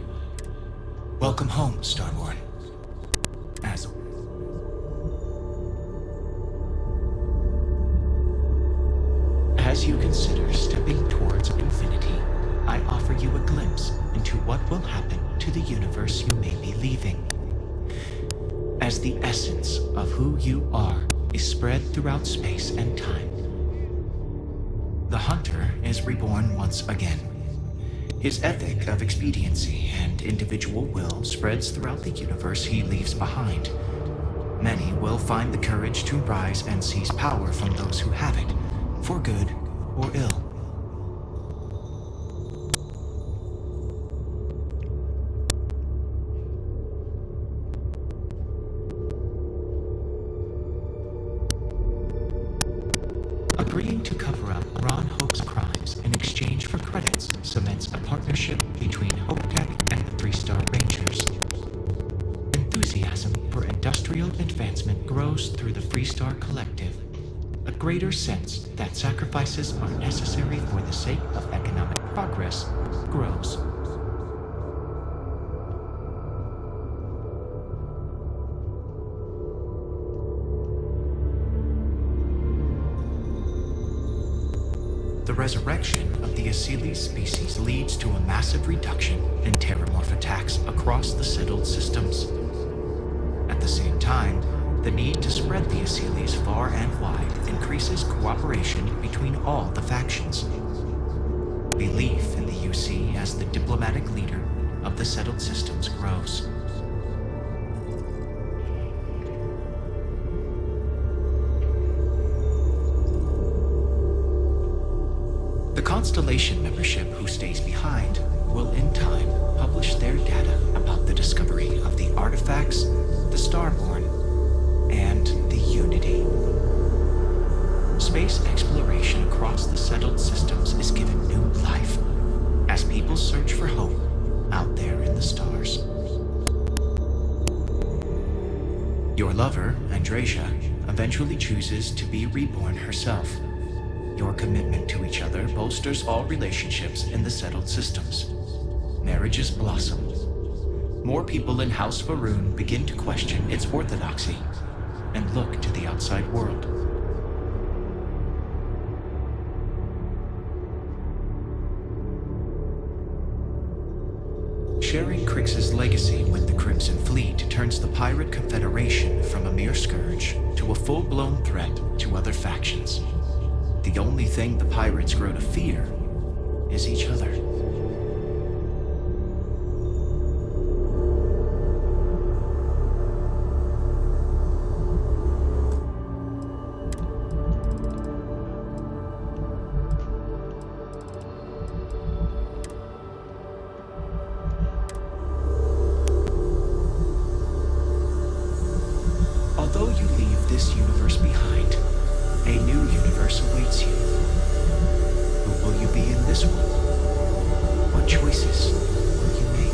Welcome home, Starborn. As you consider stepping towards infinity, I offer you a glimpse into what will happen to the universe you may be leaving. as the essence of who you are is spread throughout space and time. The hunter is reborn once again. His ethic of expediency and individual will spreads throughout the universe he leaves behind. Many will find the courage to rise and seize power from those who have it, for good or ill. Agreeing to cover up Ron Hope's crimes in exchange for credits cements a partnership between Hope Tech and the 3-Star Rangers. Enthusiasm for industrial advancement grows through the 3-Star Collective. A greater sense that sacrifices are necessary for the sake of economic progress grows. The resurrection of the Asili species leads to a massive reduction in terramorph attacks across the settled systems. At the same time, the need to spread the Asilis far and wide increases cooperation between all the factions. Belief in the UC as the diplomatic leader of the settled systems grows. The Constellation membership who stays behind will in time publish their data about the discovery of the artifacts, the Starborn, and the Unity. Space exploration across the settled systems is given new life as people search for hope out there in the stars. Your lover, Andrasia, eventually chooses to be reborn herself. Your commitment to each other bolsters all relationships in the settled systems. Marriages blossom. More people in House Varun begin to question its orthodoxy and look to the outside world. Sharing Crix's legacy with the Crimson Fleet turns the Pirate Confederation from a mere scourge to a full-blown threat to other factions. The only thing the pirates grow to fear is each other. Although you leave this universe behind, a new universe awaits you. Who will you be in this one? What choices will you make?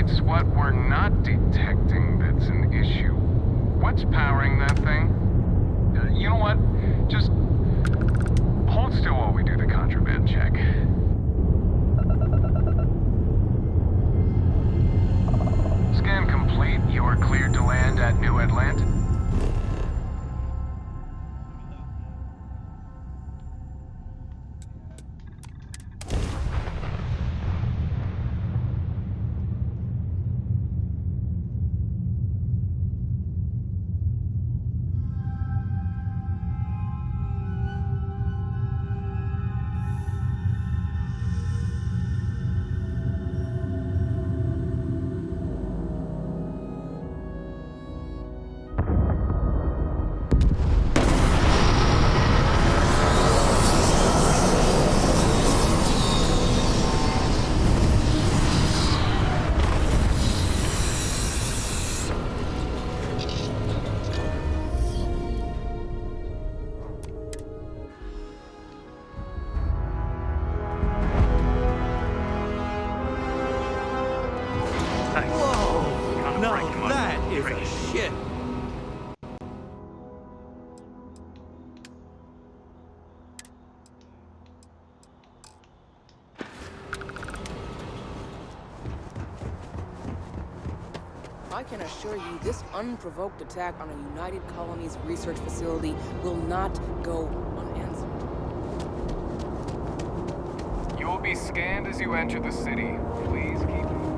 it's what we're not detecting that's an issue. What's powering that thing? You know what? Just hold still while we do the contraband check. Scan complete. You are cleared to land at New Atlanta. No, that is a shit. I can assure you this unprovoked attack on a United Colonies research facility will not go unanswered. You will be scanned as you enter the city. Please keep moving.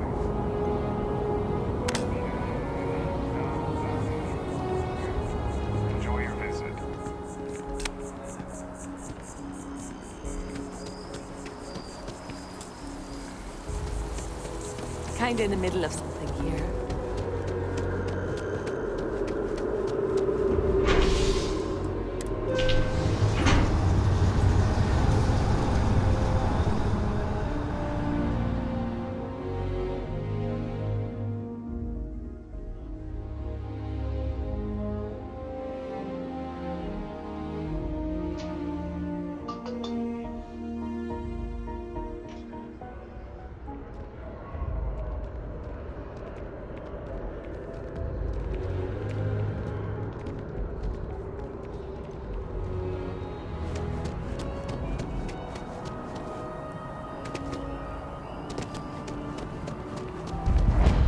Enjoy your visit. Kinda in the middle of something here.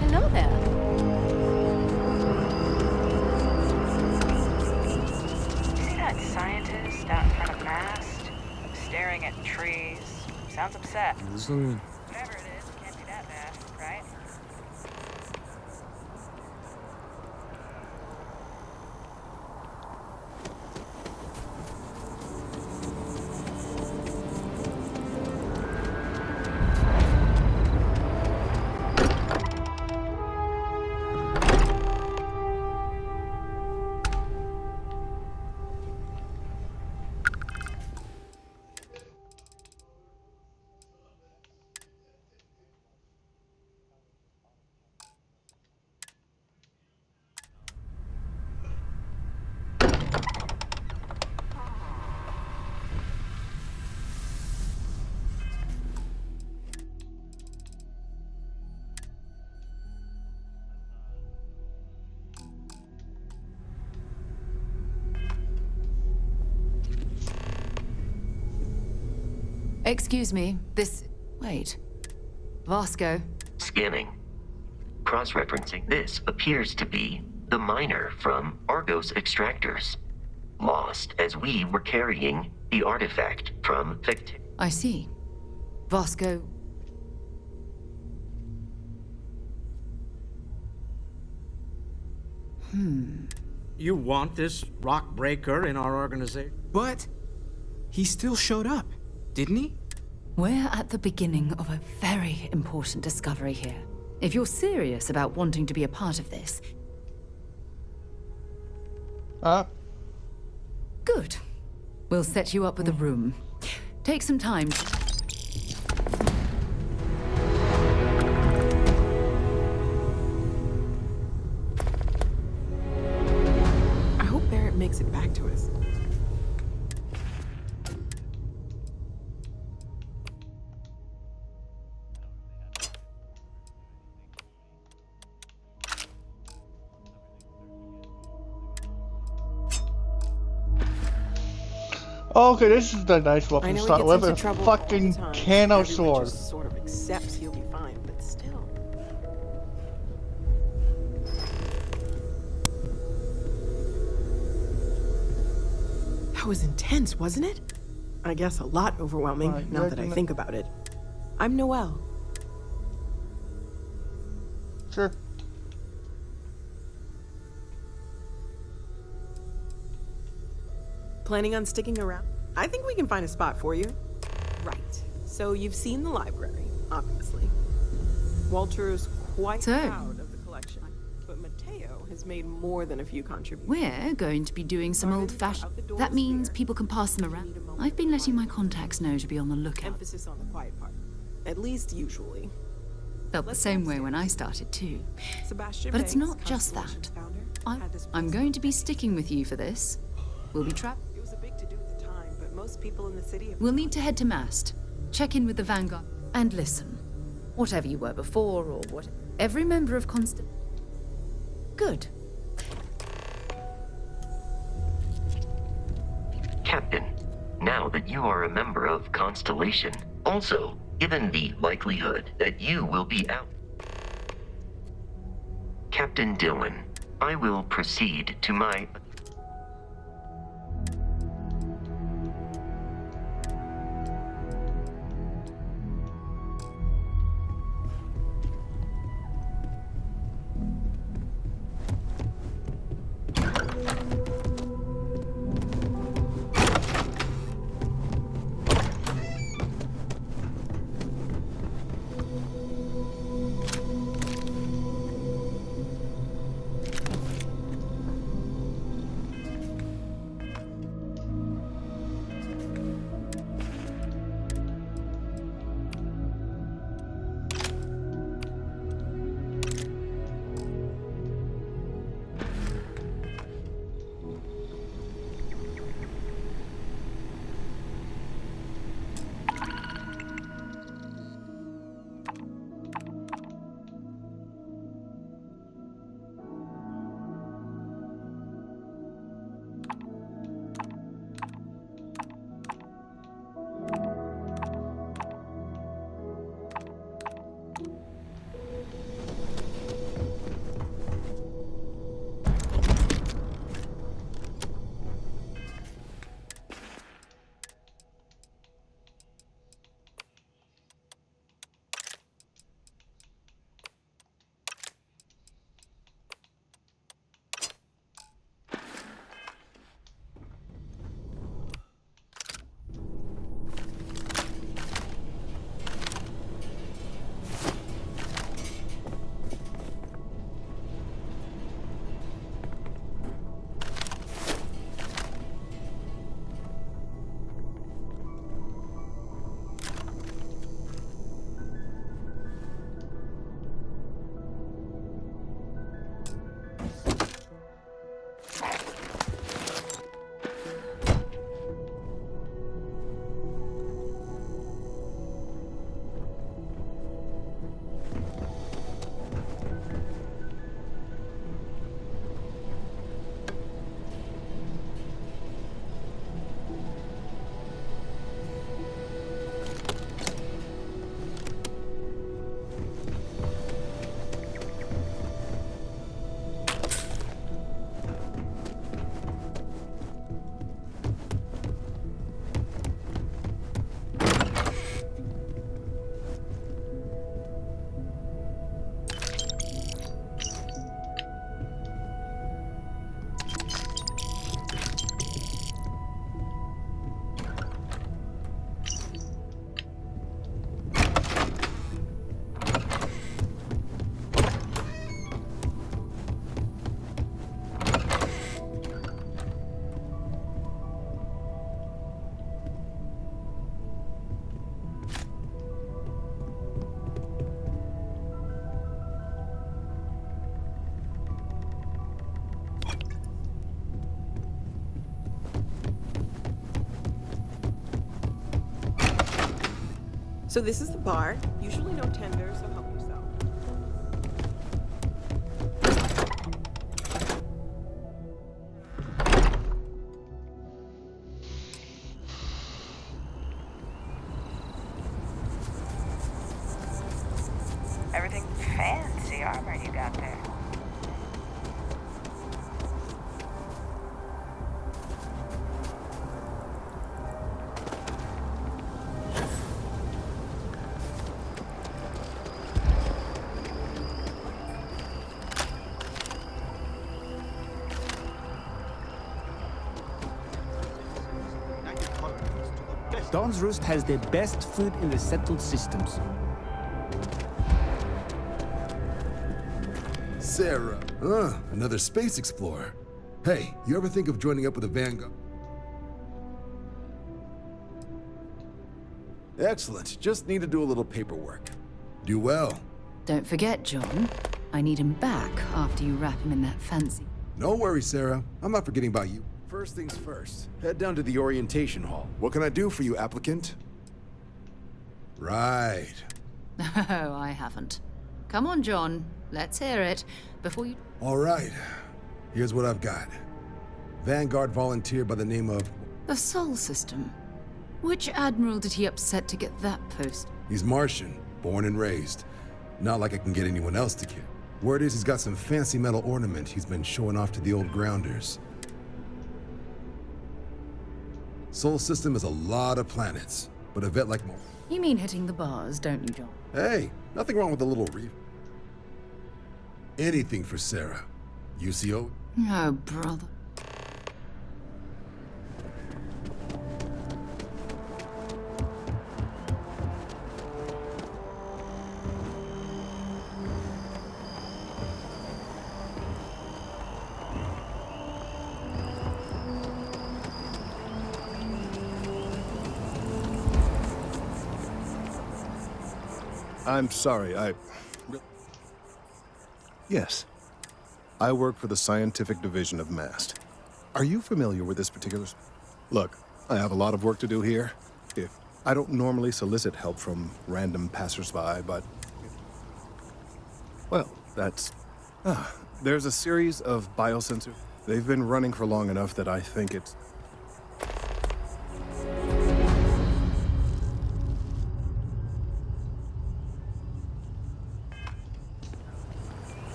Hello there. See that scientist out in front of mast? Staring at trees. Sounds upset. Whatever it is, can't be that bad, right? Excuse me, this... Wait. Vasco. Scanning. Cross-referencing this appears to be the miner from Argos Extractors. Lost as we were carrying the artifact from Fict. I see. Vasco... You want this rock breaker in our organization? But he still showed up, didn't he? We're at the beginning of a very important discovery here. If you're serious about wanting to be a part of this... Good. We'll set you up with a room. Take some time. I hope Barrett makes it back to us. Okay, this is the nice I weapon know to he start gets with. into A trouble all the fucking time. can of Everyone sword. just sort of accepts he'll be fine, but still. That was intense, wasn't it? I guess a lot overwhelming, now that I think about it. I'm Noelle. Sure. Planning on sticking around? I think we can find a spot for you. Right. So you've seen the library, obviously. Walter's quite proud of the collection, but Mateo has made more than a few contributions. We're going to be doing some old-fashioned. That means people can pass them around. I've been letting my contacts know to be on the lookout. Emphasis on the quiet part. At least usually. Felt the same way when I started too. Sebastian But it's Banks, not just that. Constellation's founder, I'm going to be sticking with you for this. We'll be trapped. It was a big to-do at the time, but most people in the city have... We'll need to head to Mast, check in with the Vanguard, and listen. Whatever you were before, or what... Every member of Good. Captain, now that you are a member of Constellation, also, given the likelihood that you will be out... Captain Dillon, I will proceed to my... So this is the bar. Usually no tender, so help yourself. armor you got there. Dawn's Roost has the best food in the settled systems. Sarah. Another space explorer. Hey, you ever think of joining up with a Vanguard? Excellent. Just need to do a little paperwork. Do well. Don't forget, John. I need him back after you wrap him in that fancy. No worries, Sarah. I'm not forgetting about you. First things first. Head down to the orientation hall. What can I do for you, applicant? Right. Oh, I haven't. Come on, John. Let's hear it before you... All right. Here's what I've got. Vanguard volunteer by the name of... The Sol System. Which admiral did he upset to get that post? He's Martian, born and raised. Not like I can get anyone else to kill. Word is he's got some fancy metal ornament he's been showing off to the old grounders. Sol System is a lot of planets, but a vet like Mo... You mean hitting the bars, don't you, John? Hey, nothing wrong with a little reef. Anything for Sarah. UCO? Oh, brother. I'm sorry, Yes. I work for the scientific division of MAST. Are you familiar with this particular... Look, I have a lot of work to do here. I don't normally solicit help from random passersby, but... Well, that's... there's a series of biosensors. They've been running for long enough that I think it's...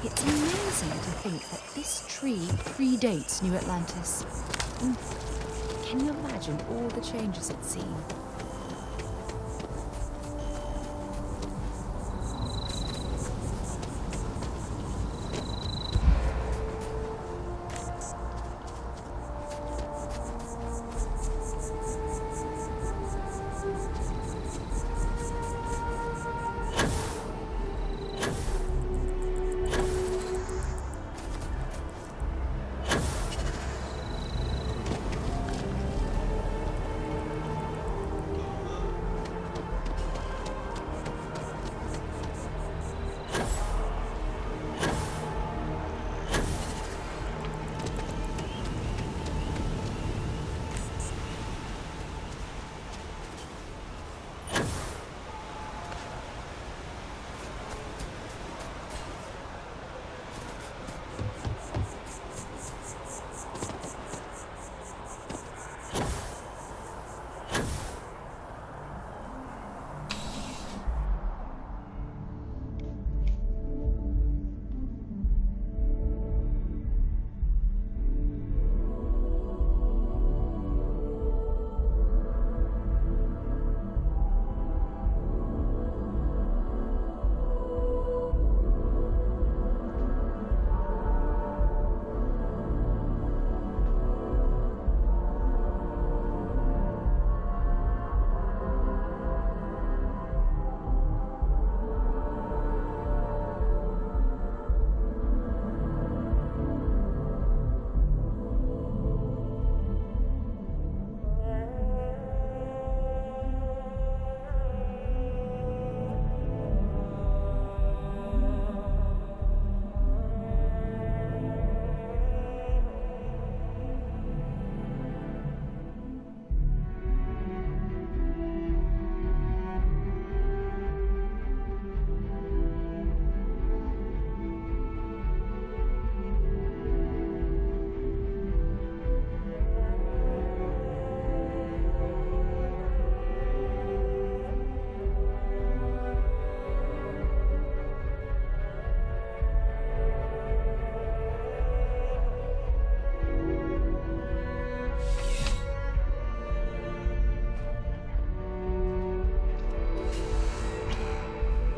It's amazing to think that this tree predates New Atlantis. Can you imagine all the changes it's seen?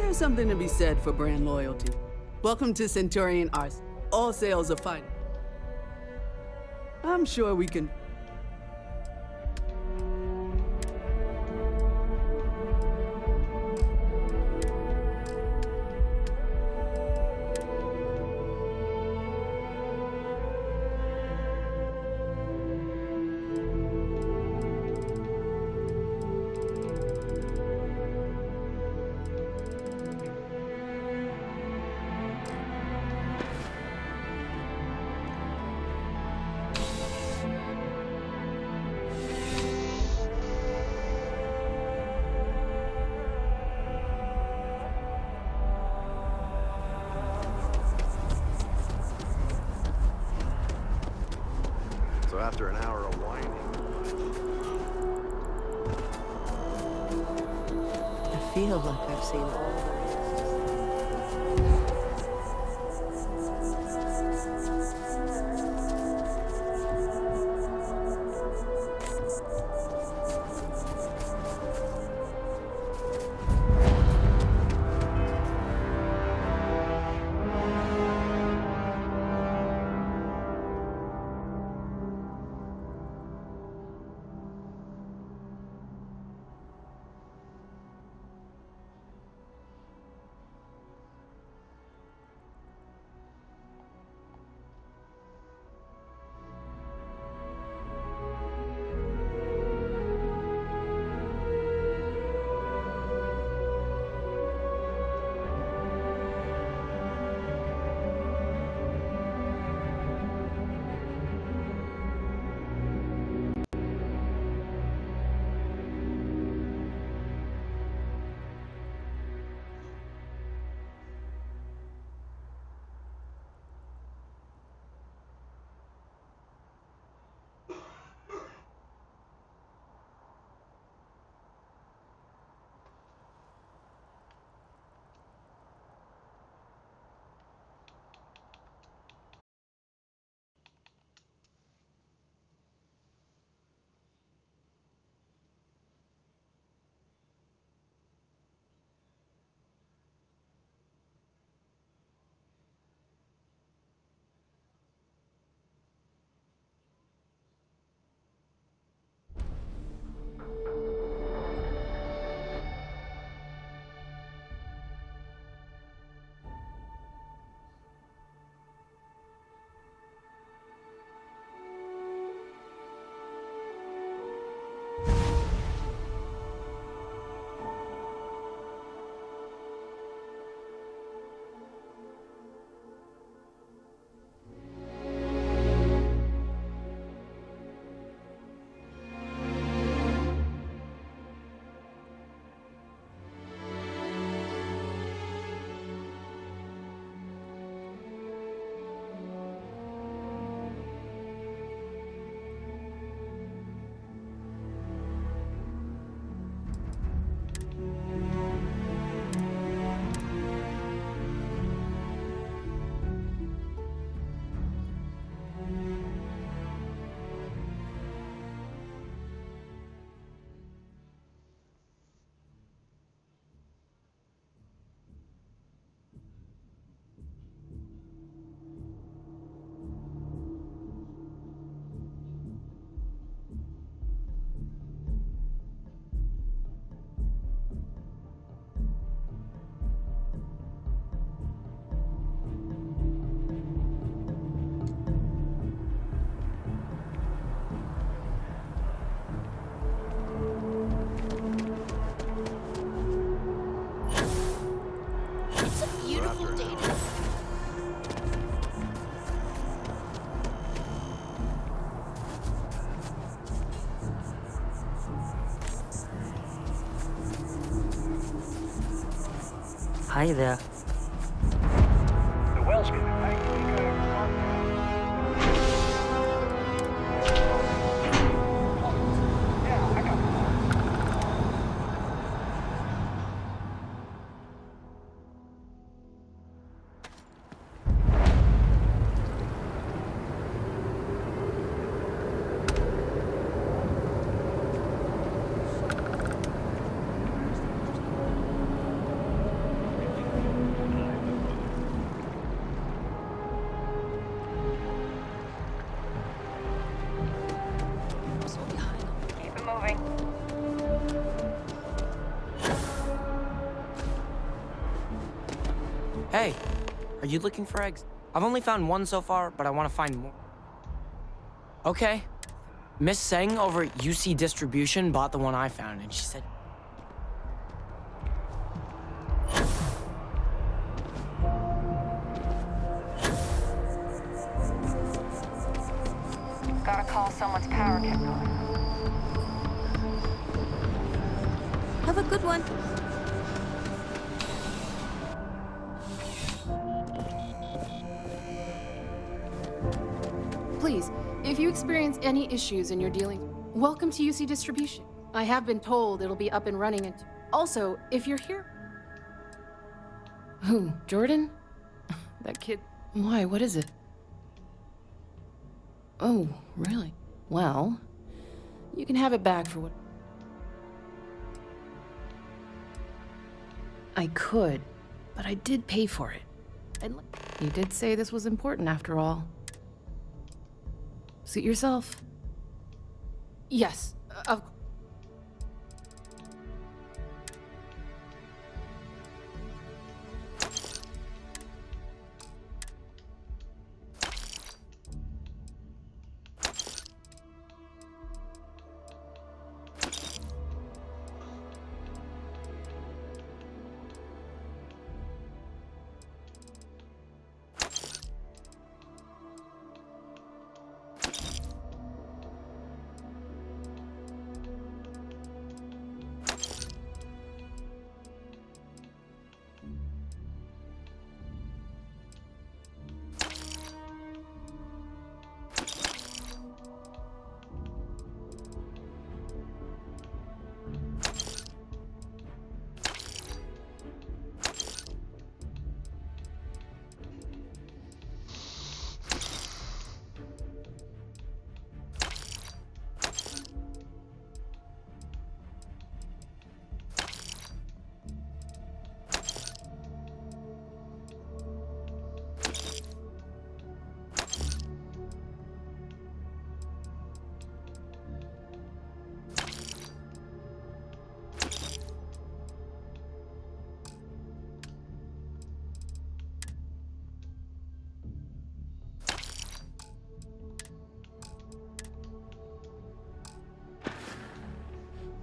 There's something to be said for brand loyalty. Welcome to Centurion Arts. All sales are final. I'm sure we can... So after an hour of whining... I feel like I've seen all Hi there. The well's getting back. Hey, are you looking for eggs? I've only found one so far, but I want to find more. Okay. Miss Seng over at UC Distribution bought the one I found, and she said... Gotta call someone's power kept going. Have a good one. Please, if you experience any issues in your dealings, welcome to UC Distribution. I have been told it'll be up and running and also, if you're here... Who, Jordan? That kid... Why, what is it? Oh, really? Well, you can have it back for what... I could, but I did pay for it. And you did say this was important after all. Suit yourself. Yes, of course.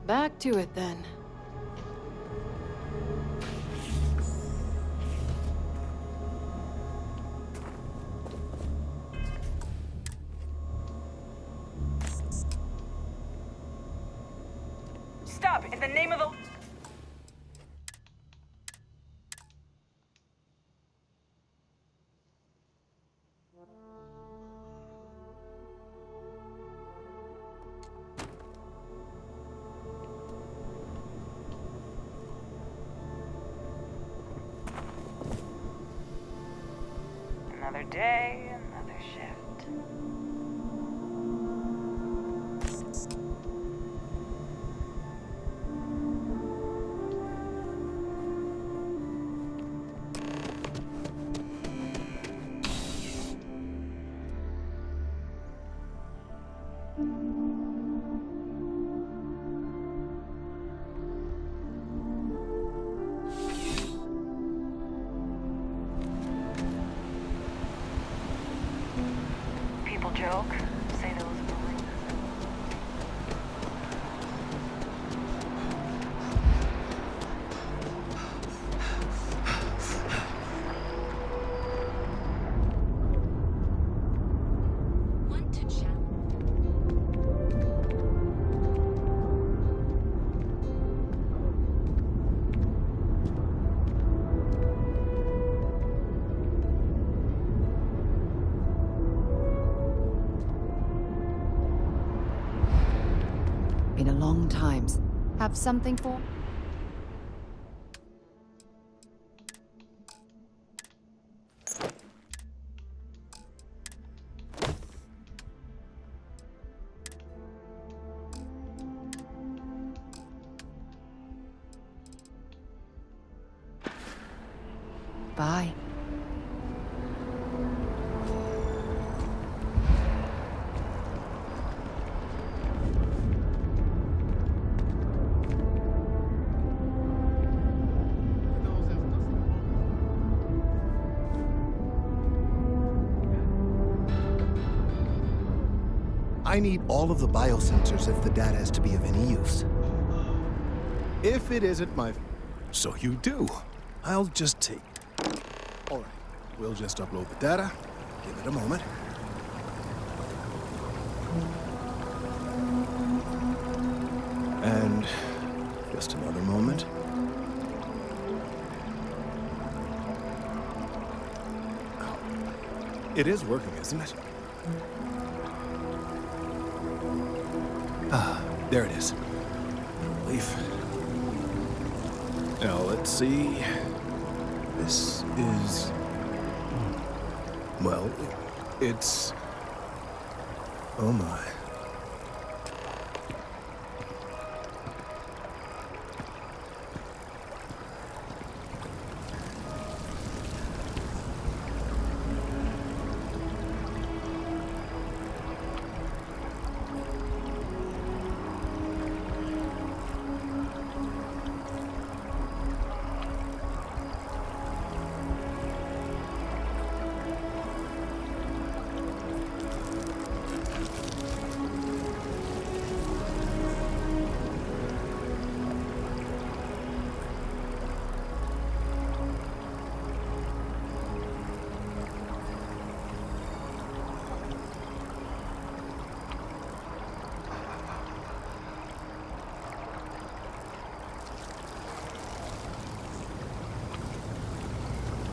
Back to it then. Stop! In the name of the... Another day, another shift. People joke, say there was a balloon. Been a long time. Have something for? Bye. I need all of the biosensors if the data is to be of any use. If it isn't my... So you do. I'll just take... All right. We'll just upload the data. Give it a moment. And just another moment. It is working, isn't it? Ah, there it is. Relief. Now, let's see. This is... Well, it's... Oh my.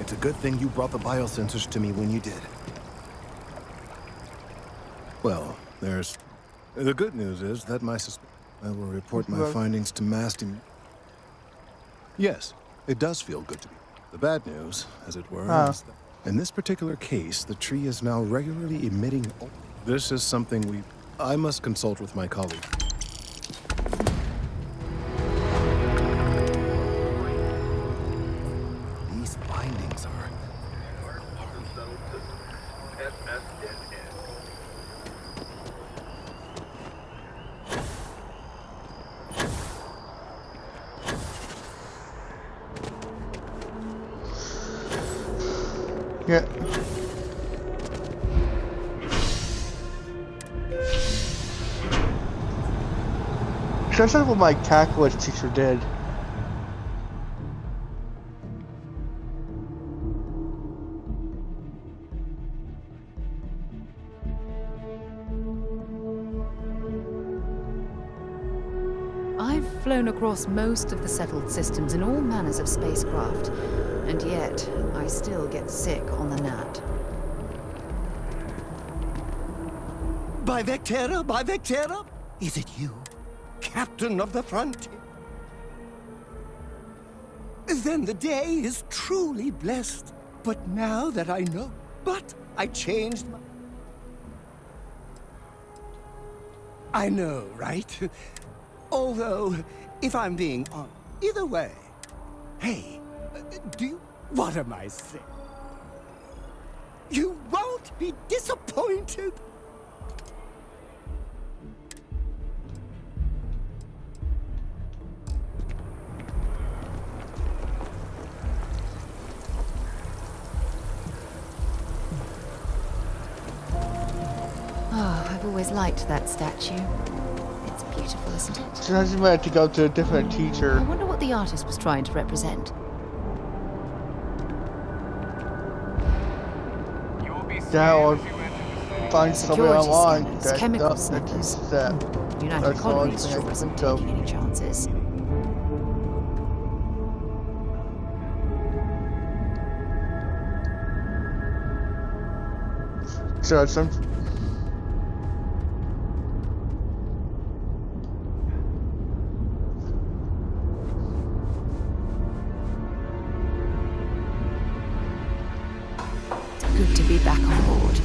It's a good thing you brought the biosensors to me when you did. Well, there's... The good news is that I will report my findings to MAST. Yes, it does feel good to me. The bad news, as it were, is that in this particular case, the tree is now regularly emitting... This is something I must consult with my colleague. These findings are... Yeah. That's not what my calculus teacher did. I've flown across most of the settled systems in all manners of spacecraft, and yet I still get sick on the gnat. By Vectera, is it you, Captain of the Frontier? Then the day is truly blessed. But now that I know, I changed my... I know, right? Although, if I'm being honest, either way, hey, what am I saying? You won't be disappointed. Oh, I've always liked that statue. It's beautiful, isn't it? Sometimes you might have to go to a different teacher. I wonder what the artist was trying to represent. Yeah, or find somewhere Security online scanners, that chemical does sniffers. that. United That's the only Colonies thing I sure can isn't think of. taking any chances. Judson. Good to be back on board.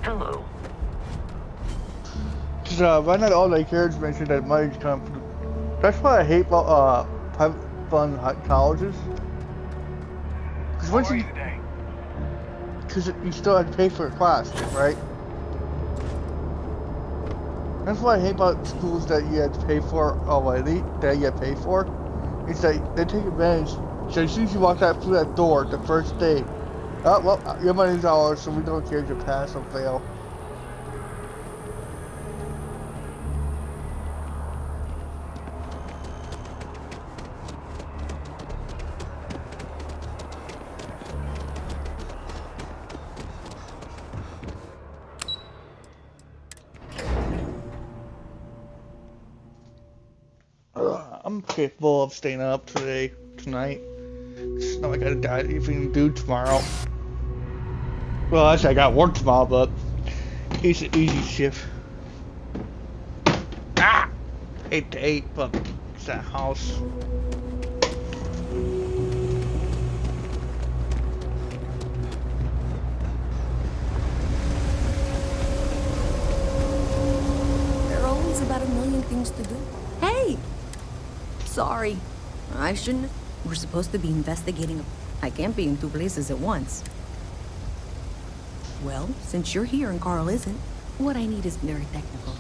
Hello. Cause right now all they care is mention that money's coming from. That's what I hate about private fund colleges. Cause once you, cause you still have to pay for a class, right? That's what I hate about schools that you have to pay for already. That you have to pay for. It's like they take advantage. So as soon as you walk out through that door, the first day, oh well, your money's ours, so we don't care if you pass or fail. I'm capable of staying up tonight. It's not like I got anything to do tomorrow. Well, actually, I got work tomorrow, but it's an easy shift. Ah! 8 to 8, but it's that house. There are always about a million things to do. Hey! Sorry. I shouldn't. We're supposed to be investigating. I can't be in two places at once. Well, since you're here and Carl isn't, what I need is very technical.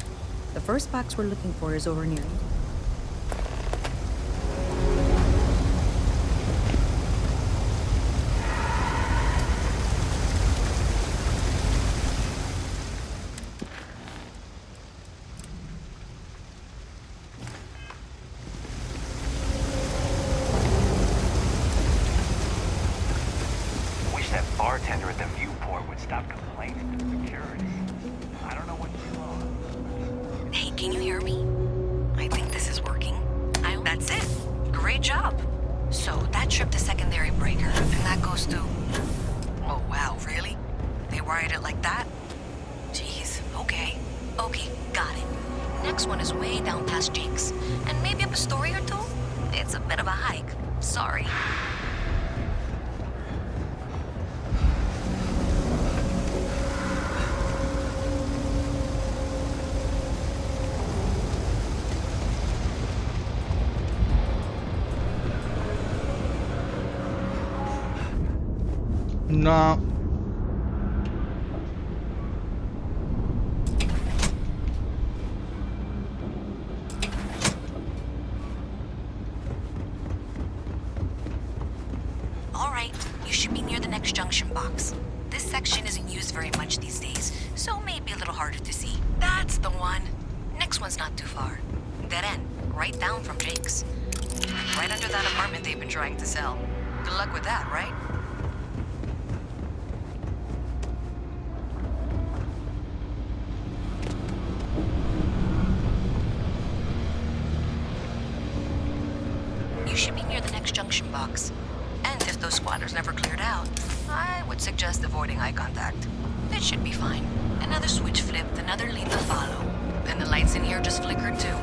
The first box we're looking for is over near you. Wish that bartender at the viewport would stop complaining to security. I don't know what you're on. Hey, can you hear me? I think this is working. That's it. Great job. So that tripped the secondary breaker, and that goes to... Oh, wow, really? They wired it like that? Jeez, okay. Okay, got it. Next one is way down past Jake's, and maybe up a story or two? It's a bit of a hike. Sorry. No. All right, you should be near the next junction box. This section isn't used very much these days, so maybe a little harder to see. That's the one. Next one's not too far. Dead end, right down from Jake's. Right under that apartment they've been trying to sell. Good luck with that, right? You should be near the next junction box. And if those squatters never cleared out, I would suggest avoiding eye contact. It should be fine. Another switch flipped, another lead to follow. Then the lights in here just flickered too.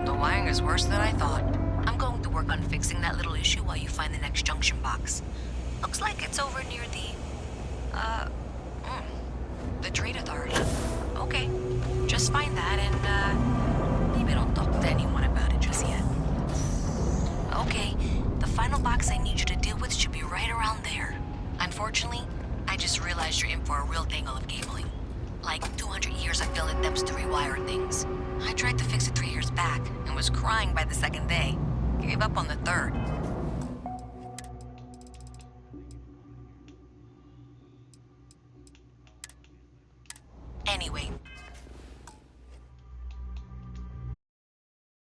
The wiring is worse than I thought. I'm going to work on fixing that little issue while you find the next junction box. Looks like it's over near the Trade Authority. Okay, just find that and, maybe don't talk to anyone about it just yet. Okay, the final box I need you to deal with should be right around there. Unfortunately, I just realized you're in for a real tangle of cabling. Like 200 years of fill attempts to rewire things. I tried to fix it 3 years back and was crying by the second day. Gave up on the third. Anyway,